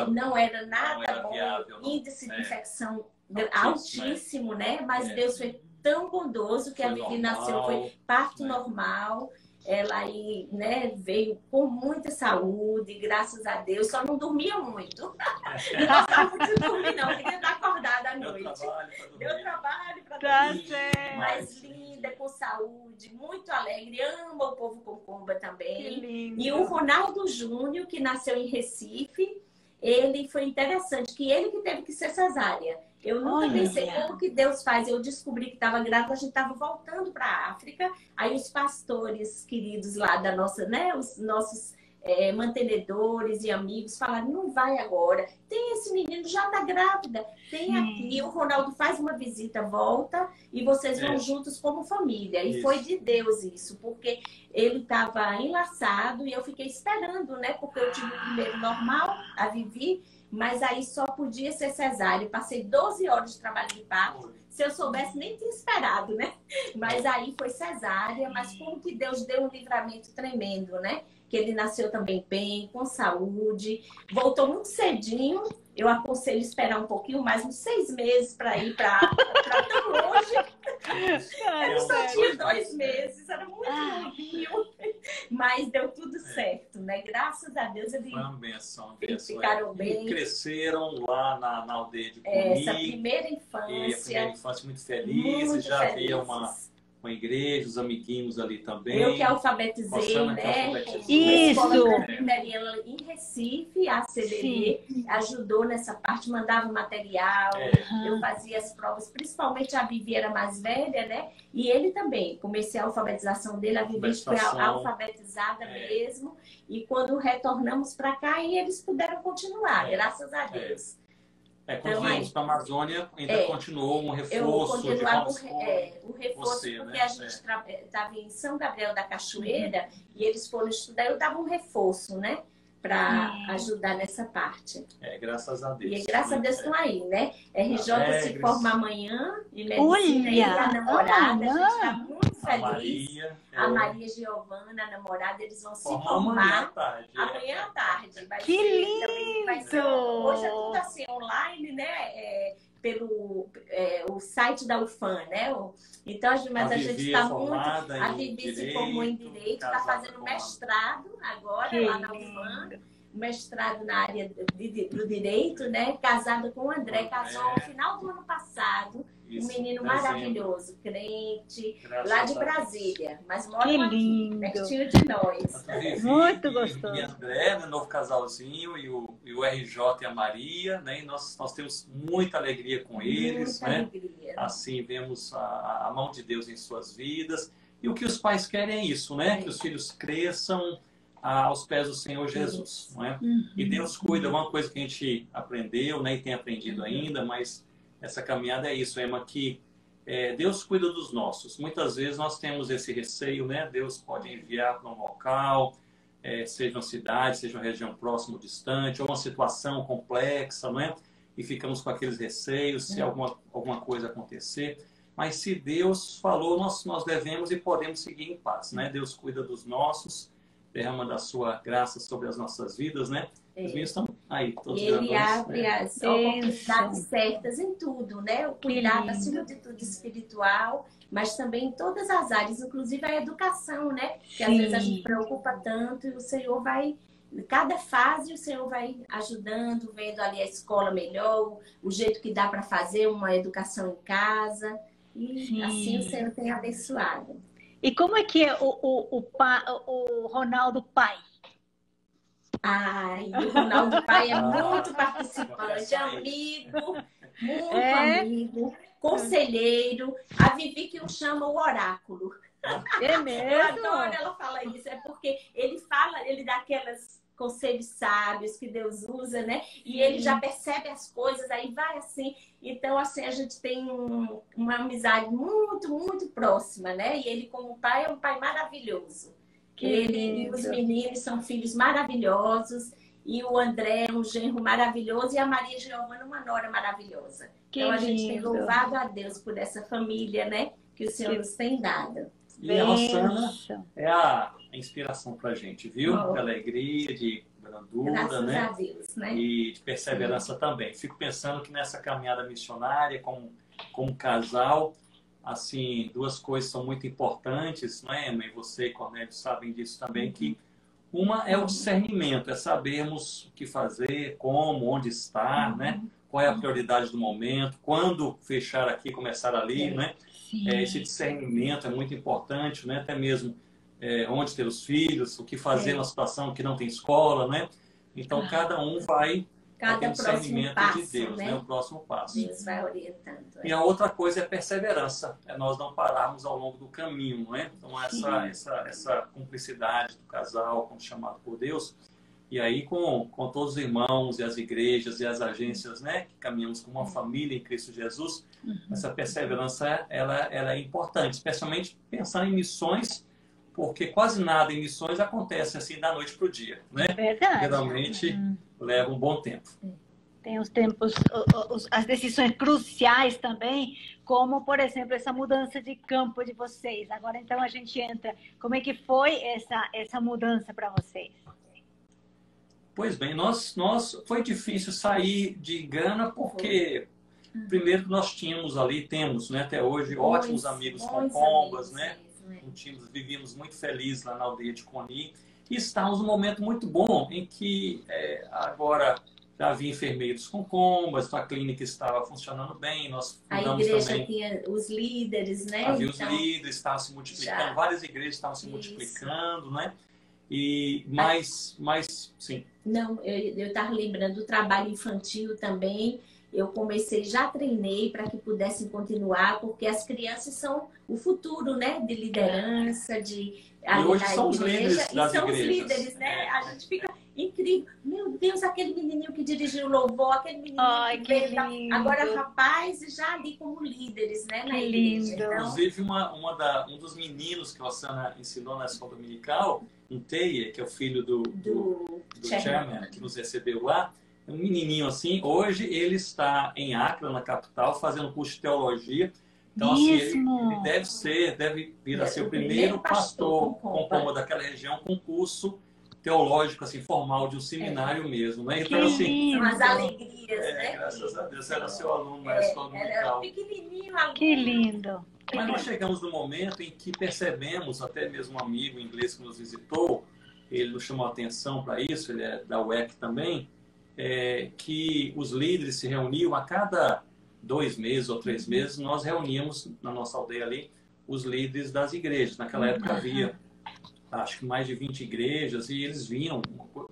não era nada bom, viável, índice de infecção altíssimo, né? Mas Deus foi tão bondoso que a Vivi nasceu, foi parto normal. Ela aí, né, veio com muita saúde, graças a Deus, só não dormia muito. Não gostava de dormir, não, queria estar acordada à noite. Deu trabalho para dormir. Mas linda, com saúde, muito alegre, ama o povo concomba também. E o Ronaldo Júnior, que nasceu em Recife, ele foi interessante, que ele que teve que ser cesárea. Eu nunca pensei como que Deus faz. Eu descobri que estava grávida, a gente estava voltando para a África. Aí os pastores queridos lá da nossa, né, os nossos mantenedores e amigos falaram, não vai agora. Tem esse menino, já está grávida. Tem aqui, o Ronaldo faz uma visita, volta e vocês vão juntos como família. E foi de Deus isso, porque ele estava enlaçado e eu fiquei esperando, né? Porque eu tive o primeiro normal, a Vivi, mas aí só podia ser cesárea. Passei 12 horas de trabalho de parto. Se eu soubesse, nem tinha esperado, né? Mas aí foi cesárea, mas como que Deus deu um livramento tremendo, né? Que ele nasceu também bem, com saúde, voltou muito cedinho. Eu aconselho esperar um pouquinho mais, uns 6 meses para ir para tão longe. Ele só tinha 2 meses, era muito novinho, mas deu tudo certo, né? Graças a Deus eles ficaram bem. E cresceram lá na aldeia de Cuni. Essa primeira infância. E a primeira infância muito feliz, já havia uma igreja, os amiguinhos ali também. Eu que alfabetizei, né? Isso! Em Recife, a CDB ajudou nessa parte, mandava material, eu fazia as provas, principalmente a Vivi era mais velha, né? E ele também. Comecei a alfabetização dele, a Vivi foi alfabetizada mesmo. E quando retornamos para cá, eles puderam continuar, graças a Deus. Quando viemos para a Amazônia, ainda continuou um reforço de o reforço, porque a gente estava em São Gabriel da Cachoeira e eles foram estudar, eu dava um reforço, né? Para ajudar nessa parte. Graças a Deus. E graças a Deus estão aí, né? RJ se forma amanhã em medicina e a namorada, a gente está muito feliz. A Maria Giovana, a namorada, eles vão se formar amanhã à tarde. Que lindo! Hoje é tudo assim, online, né? Pelo o site da UFAM, né? Então, mas a gente está muito... A Vivi se formou em Direito, está fazendo mestrado agora lá na UFAM, mestrado na área do Direito, né? Casada com o André, casou no final do ano passado. Um menino maravilhoso, crente, lá de Brasília, mas mora aqui, pertinho de nós. Muito gostoso. E André, né, novo casalzinho, e o RJ e a Maria, né? E nós temos muita alegria com eles, né? Alegria. Assim, vemos a mão de Deus em suas vidas. E o que os pais querem é isso, né? Que os filhos cresçam aos pés do Senhor Jesus, não é? E Deus cuida, uma coisa que a gente aprendeu, né? E tem aprendido ainda, mas essa caminhada é isso, Emma, que Deus cuida dos nossos. Muitas vezes nós temos esse receio, né? Deus pode enviar para um local, seja uma cidade, seja uma região próxima ou distante, ou uma situação complexa, não é? E ficamos com aqueles receios, se alguma coisa acontecer. Mas se Deus falou, nós devemos e podemos seguir em paz, né? Deus cuida dos nossos, derrama da sua graça sobre as nossas vidas, né? Os meninos estão aí, todos Ele abre né? as oportunidades certas em tudo, né? O cuidado, acima de tudo, espiritual, mas também em todas as áreas, inclusive a educação, né? Que às vezes a gente preocupa tanto e o Senhor vai... Em cada fase, o Senhor vai ajudando, vendo ali a escola melhor, o jeito que dá para fazer uma educação em casa. E assim o Senhor tem abençoado. E como é que é o Ronaldo pai? Ai, o Ronaldo pai é muito participante, amigo, muito amigo, conselheiro. A Vivi que o chama o oráculo. É mesmo? Eu adoro ela falar isso, é porque ele fala, ele dá aquelas conselhos sábios que Deus usa, né? E ele já percebe as coisas, aí vai assim. Então, assim, a gente tem uma amizade muito, muito próxima, né? E ele, como pai, é um pai maravilhoso. Ele e os meninos são filhos maravilhosos. E o André é um genro maravilhoso. E a Maria Giovana, uma nora maravilhosa. Então, a gente tem louvado a Deus por essa família, né? Que o Senhor nos tem dado. E a Rosana é a inspiração pra gente, viu? De alegria, de brandura, graças né? a Deus, né? E de perseverança também. Fico pensando que nessa caminhada missionária, como casal, assim, duas coisas são muito importantes, não é, Emma? E você e Cornélio sabem disso também, que uma é o discernimento, é sabermos o que fazer, como, onde estar, né? Qual é a prioridade do momento, quando fechar aqui, começar ali, né? Esse discernimento é muito importante, né? Até mesmo onde ter os filhos, o que fazer na situação que não tem escola, né? Então, cada um vai ter discernimento passo, de Deus, né? O próximo passo. Deus vai orientando. E a outra coisa é perseverança, é nós não pararmos ao longo do caminho, não é? Então, essa cumplicidade do casal, como chamado por Deus, e aí com todos os irmãos e as igrejas e as agências, né? Que caminhamos como uma família em Cristo Jesus, essa perseverança, ela é importante, especialmente pensar em missões, porque quase nada em missões acontece assim da noite para o dia, né? Verdade. Geralmente leva um bom tempo. Tem os tempos, as decisões cruciais também, como, por exemplo, essa mudança de campo de vocês. Agora, então, a gente entra. Como é que foi essa mudança para vocês? Pois bem, foi difícil sair de Gana porque, primeiro, nós temos, né, até hoje, ótimos amigos com pombas, né? Vivíamos muito felizes lá na aldeia de Coni. E estávamos num momento muito bom em que agora já havia enfermeiros com pombas, então a clínica estava funcionando bem. Nós a igreja tinha os líderes, né? Havia os líderes, estavam se multiplicando, várias igrejas estavam se multiplicando, né? Mas sim. Não, eu estava lembrando do trabalho infantil também. Eu já treinei para que pudessem continuar, porque as crianças são o futuro, né? De liderança, e hoje são os líderes das igrejas. São os líderes, né? A gente fica incrível. Meu Deus, aquele menininho que dirigiu o louvor, aquele menininho que veio, agora rapaz, já ali como líderes, né? Na igreja. Então... Inclusive, um dos meninos que a Osana ensinou na escola dominical, um Teia, que é o filho do chairman, que nos recebeu lá, um menininho assim, hoje ele está em Acre, na capital, fazendo curso de teologia. Então, assim, ele deve vir a ser o primeiro pastor com pomba daquela região com curso teológico, assim, formal, de um seminário mesmo, né? Então, assim... São as alegrias, né? Graças a Deus, era seu aluno na escola dominical. Era pequenininho aluno. Que lindo! Mas nós chegamos no momento em que percebemos, até mesmo um amigo inglês que nos visitou, ele nos chamou a atenção para isso, ele é da UEC também, que os líderes se reuniam a cada 2 meses ou 3 meses, nós reuníamos na nossa aldeia ali os líderes das igrejas. Naquela época havia, acho que mais de 20 igrejas, e eles vinham, uma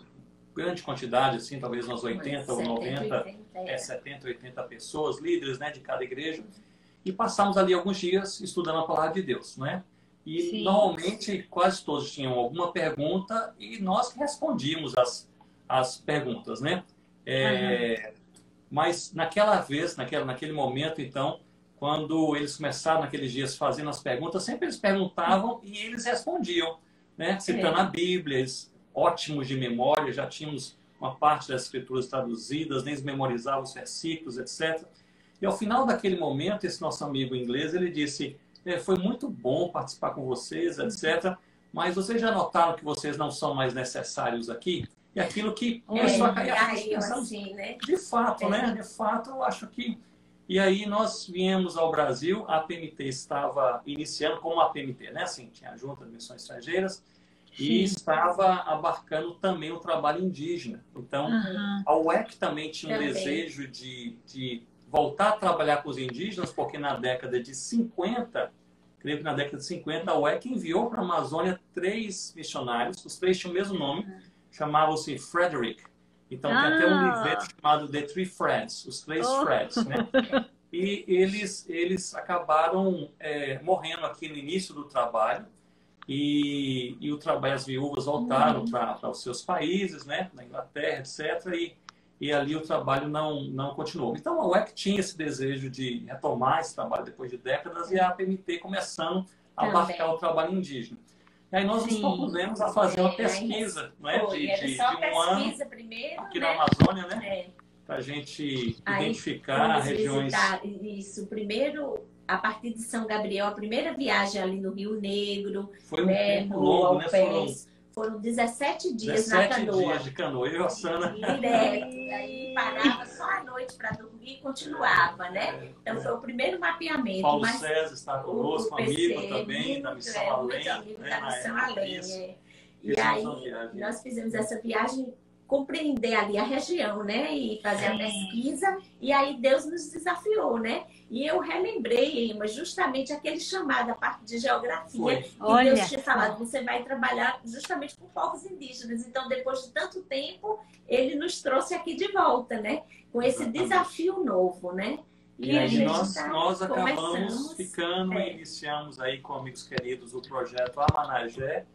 grande quantidade, assim, talvez umas 80 ou 90, 70, 80 pessoas, líderes, né, de cada igreja, e passamos ali alguns dias estudando a palavra de Deus, né? E normalmente quase todos tinham alguma pergunta e nós respondíamos as perguntas, né? Mas naquela vez, naquele momento, então, quando eles começaram naqueles dias fazendo as perguntas, sempre eles perguntavam e eles respondiam, né? Citando a Bíblia, eles, ótimos de memória, já tínhamos uma parte das escrituras traduzidas, nem memorizavam os versículos, etc. E ao final daquele momento, esse nosso amigo inglês, ele disse, foi muito bom participar com vocês, etc. Mas vocês já notaram que vocês não são mais necessários aqui? E aquilo que começou a cair a ficha, assim, né? De fato, né? De fato, eu acho que... E aí nós viemos ao Brasil, a APMT estava iniciando como APMT, né? Assim, tinha a Junta de Missões Estrangeiras, e estava abarcando também o trabalho indígena. Então, a UEC também tinha um desejo de voltar a trabalhar com os indígenas, porque na década de 50, creio que na década de 50, a UEC enviou para a Amazônia 3 missionários, os 3 tinham o mesmo nome, chamavam-se Frederick. Então, tem até um livro chamado The Three Freds, os 3 Freds, né? E eles acabaram morrendo aqui no início do trabalho, e o trabalho, as viúvas voltaram para os seus países, né? Na Inglaterra, etc., e ali o trabalho não continuou. Então, a UEC tinha esse desejo de retomar esse trabalho depois de décadas, e a APMT começando a abarcar o trabalho indígena. E aí nós nos propusemos a fazer uma pesquisa, não é? De um ano primeiro, aqui na Amazônia, né? Para a gente identificar regiões... Isso, primeiro, a partir de São Gabriel, a primeira viagem ali no Rio Negro. Foi um tempo longo, né? Foram 17 dias na canoa. 17 dias de canoa, eu e a Sana. Direto. Aí parava só à noite para dormir e continuava, né? Então foi o primeiro mapeamento. Paulo César está conosco, amigo também, da Missão Além. Da Missão Além. E aí nós fizemos essa viagem, compreender ali a região, né? E fazer a pesquisa. E aí Deus nos desafiou, né? E eu relembrei, mas justamente aquele chamado, a parte de geografia, que Deus tinha falado, você vai trabalhar justamente com povos indígenas. Então, depois de tanto tempo, Ele nos trouxe aqui de volta, né? Com esse desafio novo, né? E aí nós acabamos ficando e iniciamos aí com amigos queridos o projeto Amanagé,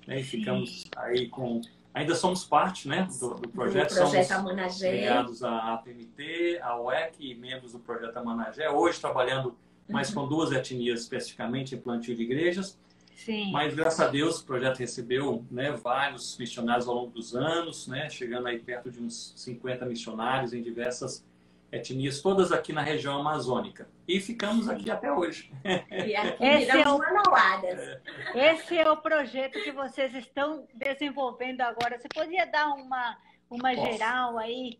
né? E ficamos aí com... Ainda somos parte, né, do projeto. Somos ligados à APMT, à UEC e membros do projeto Amanagé. Hoje trabalhando mais com 2 etnias, especificamente em plantio de igrejas. Sim. Mas, graças a Deus, o projeto recebeu, né, vários missionários ao longo dos anos, né, chegando aí perto de uns 50 missionários em diversas etnias, todas aqui na região amazônica. E ficamos aqui até hoje. E aqui viramos manauadas. Esse é o projeto que vocês estão desenvolvendo agora. Você podia dar uma geral aí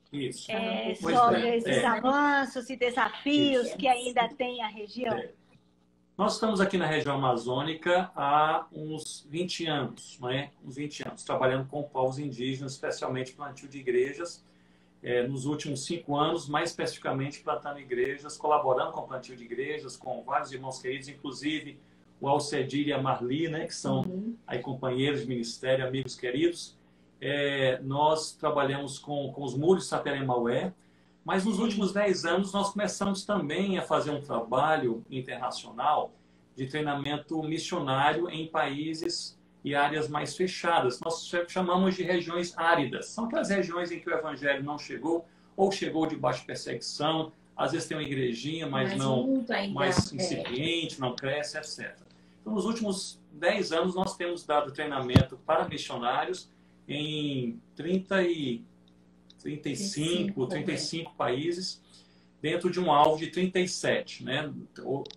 sobre esses avanços e desafios que ainda tem a região? Nós estamos aqui na região amazônica há uns 20 anos, não é? Uns 20 anos, trabalhando com povos indígenas, especialmente plantio de igrejas. Nos últimos 5 anos, mais especificamente plantando igrejas, colaborando com o plantio de igrejas, com vários irmãos queridos, inclusive o Alcedir e a Marli, né, que são aí companheiros de ministério, amigos queridos. Nós trabalhamos com os muros de Sapere-Maué, mas nos últimos 10 anos nós começamos também a fazer um trabalho internacional de treinamento missionário em países e áreas mais fechadas. Nós chamamos de regiões áridas. São aquelas regiões em que o evangelho não chegou, ou chegou debaixo de perseguição, às vezes tem uma igrejinha, mas não mais incipiente, não cresce, etc. Então, nos últimos 10 anos, nós temos dado treinamento para missionários em 35 países, dentro de um alvo de 37. Né?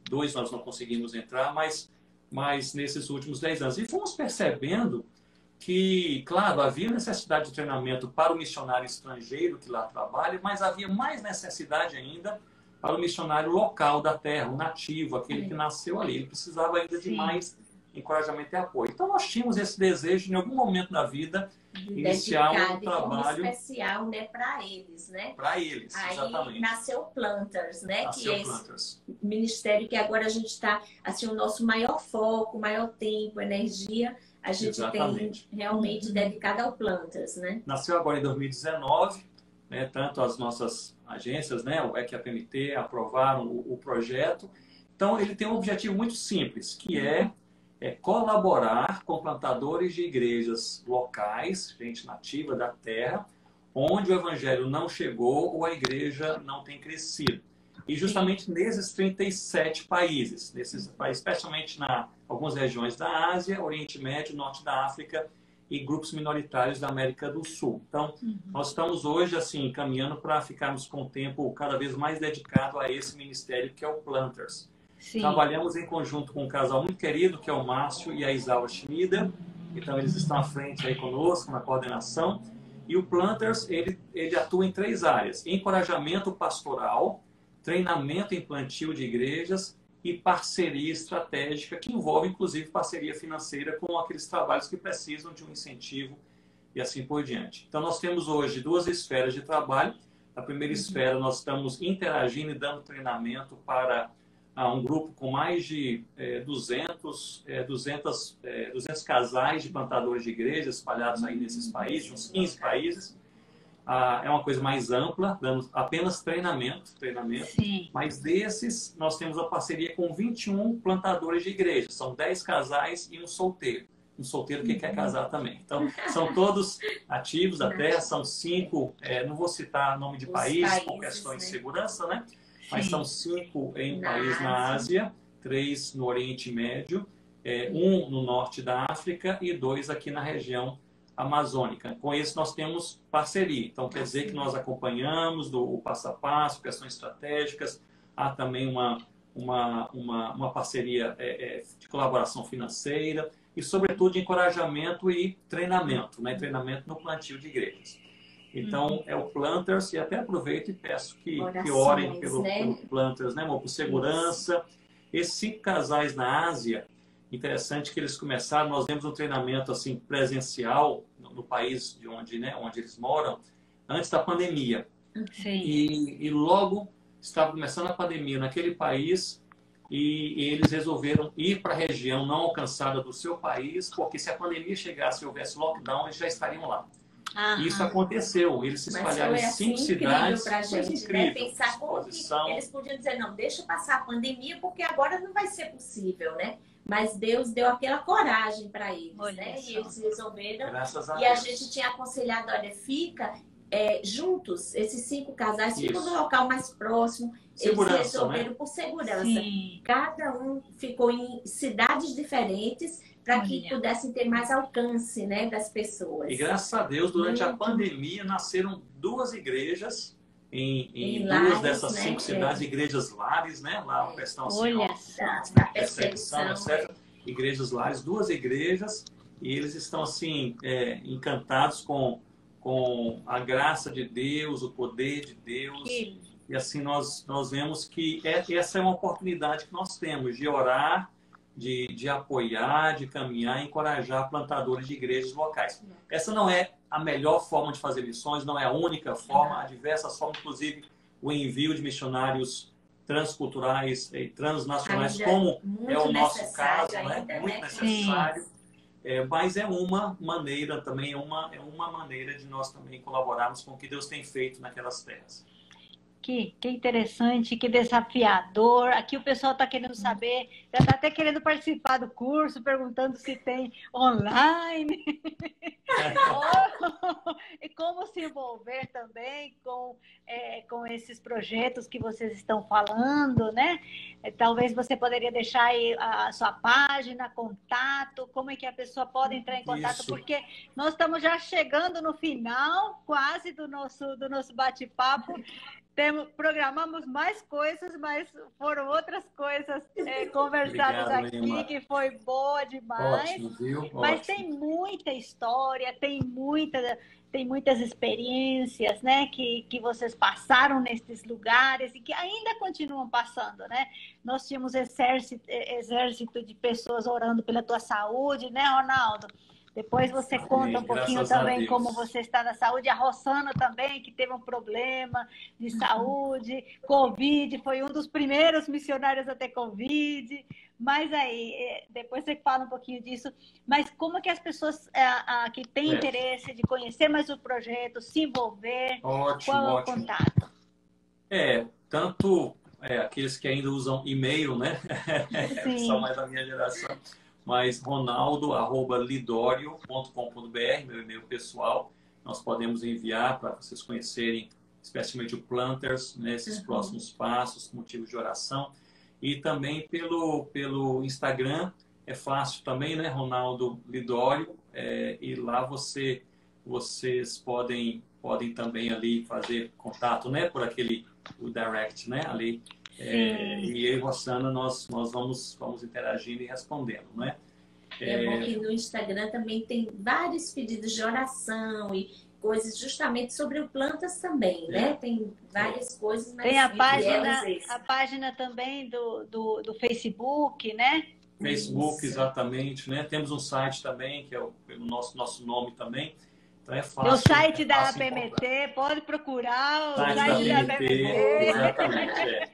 2 nós não conseguimos entrar, mas nesses últimos 10 anos. E fomos percebendo que, claro, havia necessidade de treinamento para o missionário estrangeiro que lá trabalha, mas havia mais necessidade ainda para o missionário local da terra, o nativo, aquele que nasceu ali. Ele precisava ainda de mais encorajamento e apoio. Então, nós tínhamos esse desejo, em algum momento da vida, iniciar um trabalho especial, né, para eles, né? Para eles, exatamente. Aí nasceu Planters, né? Nasceu que é Planters. Esse ministério que agora a gente está, assim, o nosso maior foco, maior tempo, energia, a gente tem realmente dedicado ao Planters, né? Nasceu agora em 2019, né? Tanto as nossas agências, né, o EC e a APMT, aprovaram o projeto. Então, ele tem um objetivo muito simples, que é colaborar com plantadores de igrejas locais, gente nativa da terra, onde o evangelho não chegou ou a igreja não tem crescido. E justamente nesses 37 países, especialmente em algumas regiões da Ásia, Oriente Médio, Norte da África e grupos minoritários da América do Sul. Então, nós estamos hoje assim caminhando para ficarmos com o tempo cada vez mais dedicado a esse ministério que é o Planters. Sim. Trabalhamos em conjunto com um casal muito querido, que é o Márcio e a Isaura Schmieder. Então, eles estão à frente aí conosco na coordenação. E o Planters, ele atua em 3 áreas: encorajamento pastoral, treinamento em plantio de igrejas e parceria estratégica, que envolve, inclusive, parceria financeira com aqueles trabalhos que precisam de um incentivo e assim por diante. Então, nós temos hoje 2 esferas de trabalho. Na primeira esfera, nós estamos interagindo e dando treinamento para um grupo com mais de 200 casais de plantadores de igrejas espalhados aí nesses países, uns 15 países. É uma coisa mais ampla, damos apenas treinamento. Sim. Mas desses, nós temos a parceria com 21 plantadores de igrejas. São 10 casais e um solteiro. Um solteiro que quer casar também. Então, são todos ativos até, são 5, não vou citar nome de país, por questões de segurança, né? Mas são 5 em país na Ásia, 3 no Oriente Médio, 1 no norte da África e 2 aqui na região amazônica. Com isso, nós temos parceria. Então, quer dizer que nós acompanhamos o passo a passo, questões estratégicas. Há também uma parceria de colaboração financeira e, sobretudo, de encorajamento e treinamento, né? Treinamento no plantio de igrejas. Então, é o Planters, e até aproveito e peço que orem pelo Planters, né, amor? Por segurança. Esses 5 casais na Ásia, interessante que eles começaram, nós demos um treinamento assim, presencial no país de onde eles moram, antes da pandemia. Sim. E logo estava começando a pandemia naquele país, e eles resolveram ir para a região não alcançada do seu país, porque se a pandemia chegasse e houvesse lockdown, eles já estariam lá. Isso aconteceu, eles se espalharam em 5 cidades. Pra gente, né? Pensar como que eles podiam dizer, não, deixa passar a pandemia, porque agora não vai ser possível, né? Mas Deus deu aquela coragem para eles, né? E eles resolveram. Graças a Deus. E a gente tinha aconselhado, olha, fica juntos, esses 5 casais, ficam no local mais próximo. Segurança, eles resolveram, né? por segurança. Sim. Cada um ficou em cidades diferentes, para que pudessem ter mais alcance, né, das pessoas. E graças a Deus, durante a pandemia, nasceram 2 igrejas em 2 dessas 5 cidades, igrejas lares, né? Lá a questão assim, da perseguição, etc. Igrejas lares, 2 igrejas, e eles estão assim encantados com a graça de Deus, o poder de Deus. E assim nós vemos que essa é uma oportunidade que nós temos de orar, de apoiar, de caminhar e encorajar plantadores de igrejas locais. Essa não é a melhor forma de fazer missões, não é a única forma, há diversas formas, inclusive o envio de missionários transculturais e transnacionais, como é o nosso caso, né? Muito necessário. Mas é uma maneira também, é uma maneira de nós também colaborarmos com o que Deus tem feito naquelas terras. Que interessante, que desafiador. Aqui o pessoal está querendo saber, já está até querendo participar do curso, perguntando se tem online. E como se envolver também com esses projetos que vocês estão falando, né? Talvez você poderia deixar aí a sua página, contato, como é que a pessoa pode entrar em contato, porque nós estamos já chegando no final quase do nosso bate-papo. Programamos mais coisas, mas foram outras coisas conversadas aqui, Lima, que foi boa demais. Ótimo, viu? Mas tem muita história, tem muitas experiências, né, que vocês passaram nesses lugares e que ainda continuam passando, né? Nós tínhamos exército de pessoas orando pela tua saúde, né, Ronaldo? Depois você conta um pouquinho também como você está na saúde. A Rossana também, que teve um problema de saúde. Covid, foi um dos primeiros missionários a ter Covid. Mas aí, depois você fala um pouquinho disso. Mas como que as pessoas que têm interesse de conhecer mais o projeto, se envolver, qual é o contato? Tanto aqueles que ainda usam e-mail, né? São mais da minha geração. Mas ronaldo@lidorio.com.br, meu e-mail pessoal, nós podemos enviar para vocês conhecerem, especialmente o Planters, nesses próximos passos, motivos de oração. E também pelo Instagram, é fácil também, né? Ronaldo Lidório, e lá vocês podem também ali fazer contato, né? Por o direct, né? Ali. E eu e Rossana, nós vamos interagindo e respondendo, né? É bom que no Instagram também tem vários pedidos de oração e coisas justamente sobre o plantas também, né? Tem várias coisas, mas tem a página também do Facebook, né? Facebook, exatamente, né? Temos um site também, que é o nosso nome também. Então é fácil. O site da APMT, pode procurar o site da APMT. Exatamente,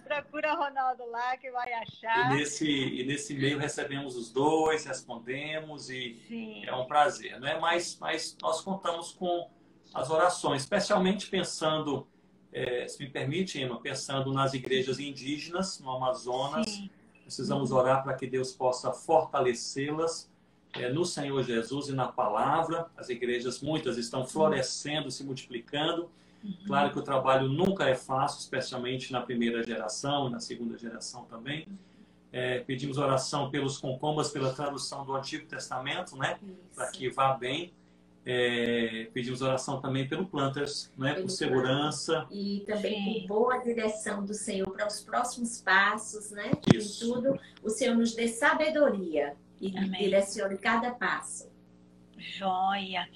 Procura Ronaldo lá que vai achar. E nesse e-mail recebemos os dois, respondemos e sim, é um prazer, né? Mas nós contamos com as orações, especialmente pensando, se me permite, Emma, pensando nas igrejas indígenas no Amazonas. Sim. Precisamos orar para que Deus possa fortalecê-las no Senhor Jesus e na palavra. As igrejas, muitas, estão florescendo, se multiplicando. Claro que o trabalho nunca é fácil, especialmente na primeira geração, na segunda geração também. Pedimos oração pelos Concombas, pela tradução do Antigo Testamento, né? Para que vá bem. Pedimos oração também pelo Planters, né? Por segurança. E também por boa direção do Senhor para os próximos passos, né? Isso. Em tudo, o Senhor nos dê sabedoria e direcione cada passo. Joia!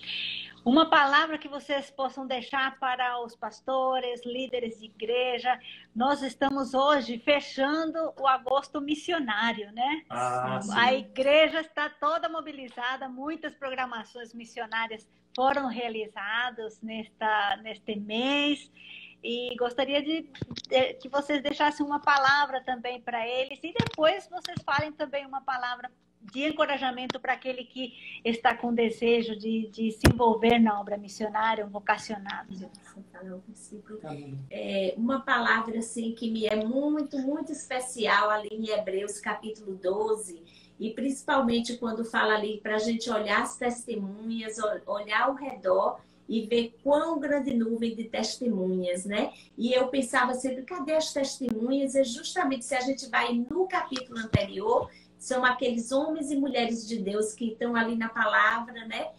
Uma palavra que vocês possam deixar para os pastores, líderes de igreja. Nós estamos hoje fechando o agosto missionário, né? A igreja está toda mobilizada, muitas programações missionárias foram realizadas neste mês. E gostaria que vocês deixassem uma palavra também para eles. E depois vocês falem também uma palavra de encorajamento para aquele que está com desejo de se envolver na obra missionária, um vocacionado. Uma palavra assim, que me é muito, muito especial ali em Hebreus capítulo 12, e principalmente quando fala ali para a gente olhar as testemunhas, olhar ao redor e ver quão grande nuvem de testemunhas, né? E eu pensava sempre, cadê as testemunhas? É justamente se a gente vai no capítulo anterior, são aqueles homens e mulheres de Deus que estão ali na palavra, né?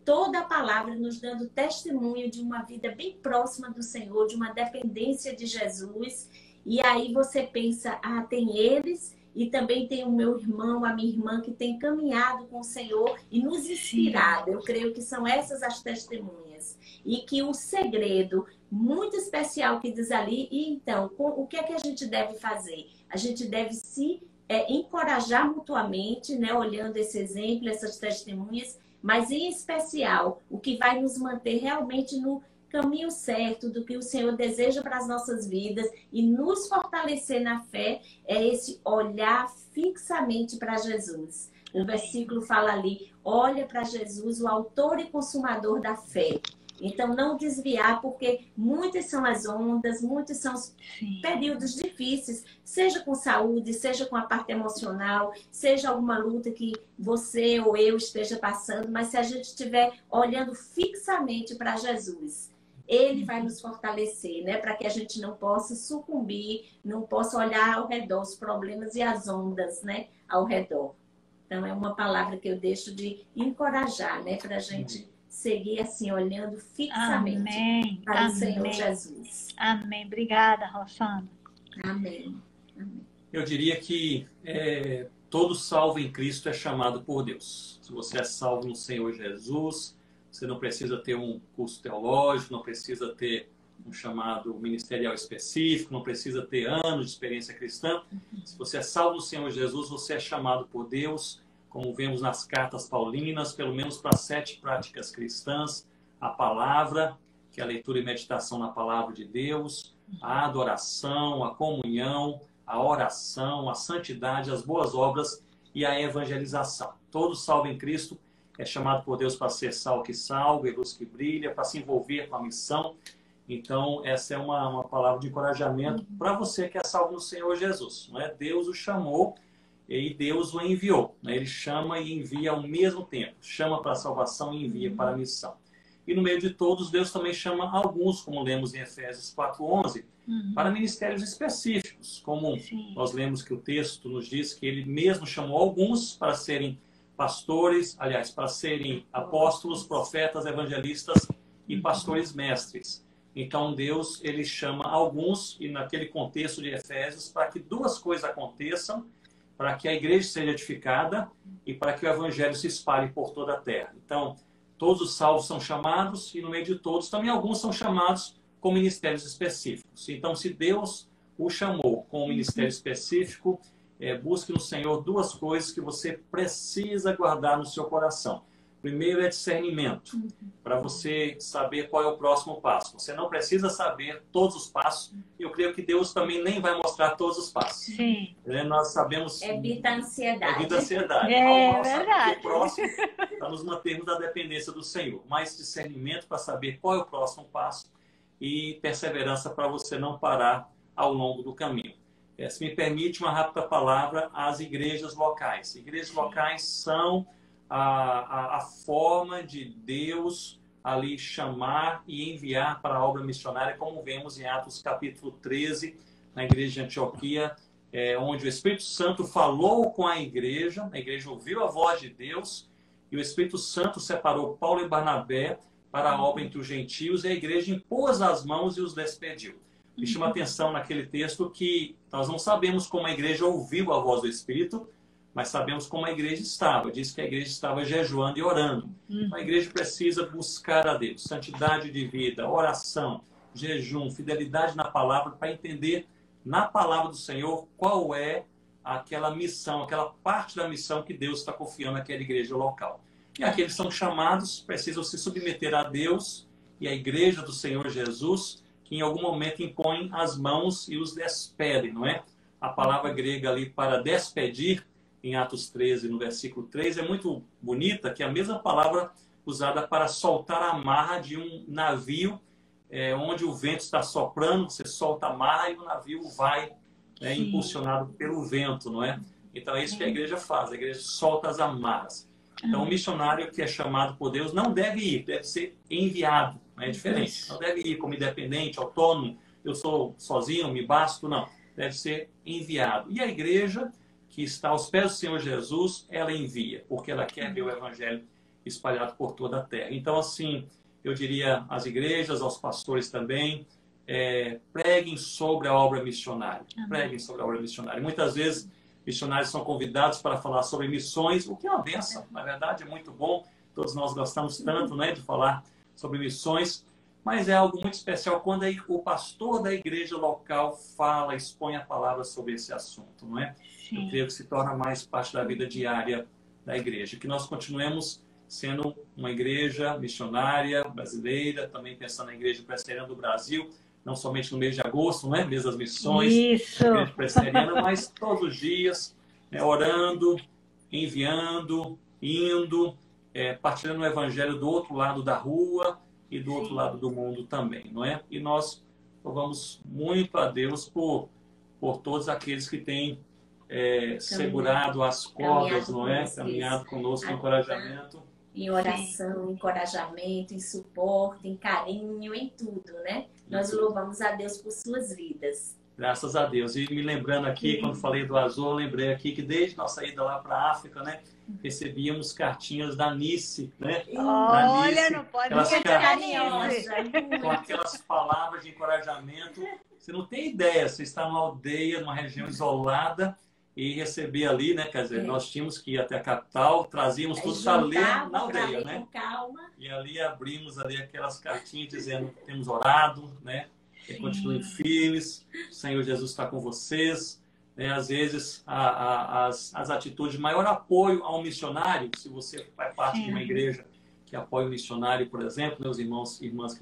Toda a palavra nos dando testemunho de uma vida bem próxima do Senhor, de uma dependência de Jesus. E aí você pensa, tem eles e também tem o meu irmão, a minha irmã que tem caminhado com o Senhor e nos inspirado. Eu creio que são essas as testemunhas. E que o segredo muito especial que diz ali, e então, o que é que a gente deve fazer? A gente deve se encorajar mutuamente, né, olhando esse exemplo, essas testemunhas, mas em especial, o que vai nos manter realmente no caminho certo do que o Senhor deseja para as nossas vidas e nos fortalecer na fé, é esse olhar fixamente para Jesus. O versículo fala ali, olha para Jesus, o autor e consumador da fé. Então, não desviar, porque muitas são as ondas, muitos são os períodos difíceis, seja com saúde, seja com a parte emocional, seja alguma luta que você ou eu esteja passando, mas se a gente estiver olhando fixamente para Jesus, Ele vai nos fortalecer, né? Para que a gente não possa sucumbir, não possa olhar ao redor os problemas e as ondas, né? Ao redor. Então, é uma palavra que eu deixo de encorajar, né? Para a gente seguir assim, olhando fixamente para o Senhor Jesus. Amém. Obrigada, Rosana. Amém. Eu diria que todo salvo em Cristo é chamado por Deus. Se você é salvo no Senhor Jesus, você não precisa ter um curso teológico, não precisa ter um chamado ministerial específico, não precisa ter anos de experiência cristã. Se você é salvo no Senhor Jesus, você é chamado por Deus, como vemos nas cartas paulinas, pelo menos para 7 práticas cristãs: a palavra, que é a leitura e meditação na palavra de Deus, a adoração, a comunhão, a oração, a santidade, as boas obras e a evangelização. Todo salvo em Cristo é chamado por Deus para ser sal que salga e luz que brilha, para se envolver com a missão. Então, essa é uma palavra de encorajamento para você que é salvo no Senhor Jesus. Não é? Deus o chamou e Deus o enviou. Né? Ele chama e envia ao mesmo tempo. Chama para a salvação e envia para a missão. E no meio de todos, Deus também chama alguns, como lemos em Efésios 4:11, para ministérios específicos. Como nós lemos que o texto nos diz que ele mesmo chamou alguns para serem pastores, aliás, para serem apóstolos, profetas, evangelistas e pastores mestres. Então, Deus, ele chama alguns, e naquele contexto de Efésios, para que 2 coisas aconteçam: para que a igreja seja edificada e para que o evangelho se espalhe por toda a terra. Então, Todos os salvos são chamados, e no meio de todos também alguns são chamados com ministérios específicos. Então, se Deus o chamou com um ministério específico, busque no Senhor duas coisas que você precisa guardar no seu coração. Primeiro é discernimento, para você saber qual é o próximo passo. Você não precisa saber todos os passos, e eu creio que Deus também nem vai mostrar todos os passos. Sim. Nós sabemos... Evita a ansiedade. Evita a ansiedade. Verdade. O próximo para nos mantermos na dependência do Senhor. Mais discernimento para saber qual é o próximo passo e perseverança para você não parar ao longo do caminho. Se me permite uma rápida palavra às igrejas locais. Igrejas locais são a forma de Deus ali chamar e enviar para a obra missionária, como vemos em Atos capítulo 13, na igreja de Antioquia, onde o Espírito Santo falou com a igreja ouviu a voz de Deus, e o Espírito Santo separou Paulo e Barnabé para a obra entre os gentios, e a igreja impôs as mãos e os despediu. Me chama a atenção naquele texto que nós não sabemos como a igreja ouviu a voz do Espírito, mas sabemos como a igreja estava. Diz que a igreja estava jejuando e orando. A igreja precisa buscar a Deus, santidade de vida, oração, jejum, fidelidade na palavra, para entender na palavra do Senhor qual é aquela missão, aquela parte da missão que Deus está confiando naquela igreja local. E aqueles que são chamados precisam se submeter a Deus e à igreja do Senhor Jesus, que em algum momento impõem as mãos e os despedem, não é? A palavra grega ali para despedir, em Atos 13, no versículo 3, é muito bonita, que é a mesma palavra usada para soltar a amarra de um navio, onde o vento está soprando, você solta a amarra e o navio vai impulsionado pelo vento, não é? Então é isso que a igreja faz, a igreja solta as amarras. Então o missionário que é chamado por Deus não deve ir, deve ser enviado, é diferente. Não deve ir como independente, autônomo, eu sou sozinho, me basto, não. Deve ser enviado. E a igreja que está aos pés do Senhor Jesus, ela envia, porque ela quer ver o evangelho espalhado por toda a terra. Então, assim, eu diria às igrejas, aos pastores também, preguem sobre a obra missionária. Preguem sobre a obra missionária. Muitas vezes, missionários são convidados para falar sobre missões, o que é uma bênção, na verdade, é muito bom. Todos nós gostamos tanto, né, de falar sobre missões, mas é algo muito especial quando o pastor da igreja local fala, expõe a palavra sobre esse assunto, não é? Eu creio que se torna mais parte da vida diária da igreja. Que nós continuemos sendo uma igreja missionária brasileira, também pensando na igreja presbiteriana do Brasil, não somente no mês de agosto, não é? Mês das missões, Isso. igreja presbiteriana, mas todos os dias, orando, enviando, indo, partilhando o evangelho do outro lado da rua e do outro lado do mundo também, não é? E nós louvamos muito a Deus por todos aqueles que têm segurado as cordas, não é? Caminhado conosco em encorajamento. Em oração, em encorajamento, em suporte, em carinho, em tudo, né? Nós louvamos a Deus por suas vidas. Graças a Deus. E me lembrando aqui, quando falei do Azul, eu lembrei aqui que desde nossa ida lá para a África, né? Recebíamos cartinhas da Nice, né? Olha, não pode esquecer Nice, com aquelas palavras de encorajamento. Você não tem ideia, você está numa aldeia, numa região isolada, e receber ali, né? Quer dizer, nós tínhamos que ir até a capital, trazíamos tudo para ler na aldeia, né? Calma. E ali abrimos ali aquelas cartinhas dizendo que temos orado, né? Que continuem firmes, o Senhor Jesus está com vocês. Às vezes, as atitudes de maior apoio ao missionário, se você faz parte de uma igreja que apoia o missionário, por exemplo, meus irmãos e irmãs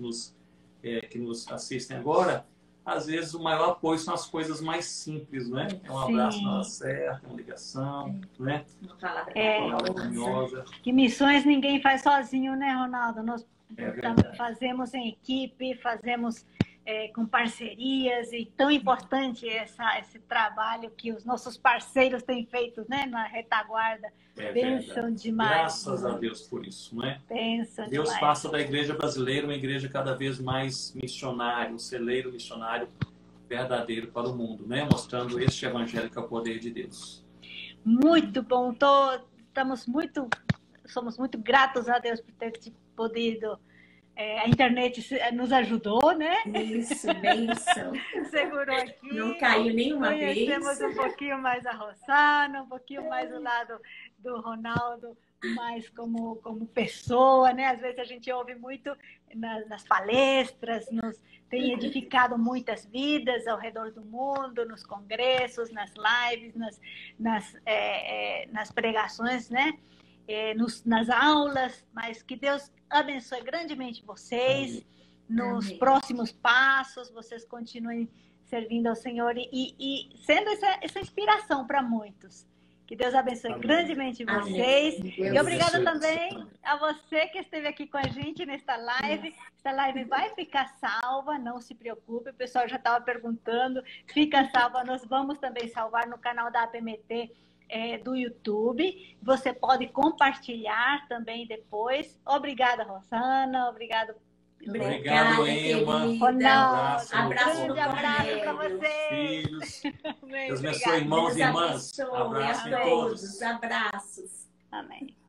que nos assistem agora, às vezes o maior apoio são as coisas mais simples, né? É um abraço na hora certa, uma ligação, né? Uma palavra carinhosa. Que missões ninguém faz sozinho, né, Ronaldo? Nós fazemos em equipe, fazemos com parcerias, e tão importante esse trabalho que os nossos parceiros têm feito, né, na retaguarda. Bênção demais. Graças a Deus por isso, não é? Bênção Deus demais. faça da igreja brasileira uma igreja cada vez mais missionária, um celeiro missionário verdadeiro para o mundo, né? Mostrando este evangelho que é o poder de Deus. Muito bom. Somos muito gratos a Deus por ter podido a internet nos ajudou, né? Isso, bênção. Segurou aqui. Não caiu nenhuma vez. Conhecemos um pouquinho mais a Rosana, um pouquinho mais o lado do Ronaldo, mais como pessoa, né? Às vezes a gente ouve muito nas palestras, tem edificado muitas vidas ao redor do mundo, nos congressos, nas lives, nas pregações, né? Nas aulas, mas que Deus abençoe grandemente vocês. Nos Amém. próximos passos, vocês continuem servindo ao Senhor e sendo essa inspiração para muitos. Que Deus abençoe grandemente vocês. E obrigada também a você que esteve aqui com a gente nesta live. Esta live vai ficar salva, não se preocupe. O pessoal já estava perguntando. Fica salva. Nós vamos também salvar no canal da APMT do YouTube. Você pode compartilhar também depois. Obrigada, Rosana. Obrigado, Ilma. Ronaldo. Abraço, Grande abraço para vocês. Filhos. Amém. Deus abençoe, irmãos e irmãs. Abraço a Abraço em todos. todos. Abraços. Amém.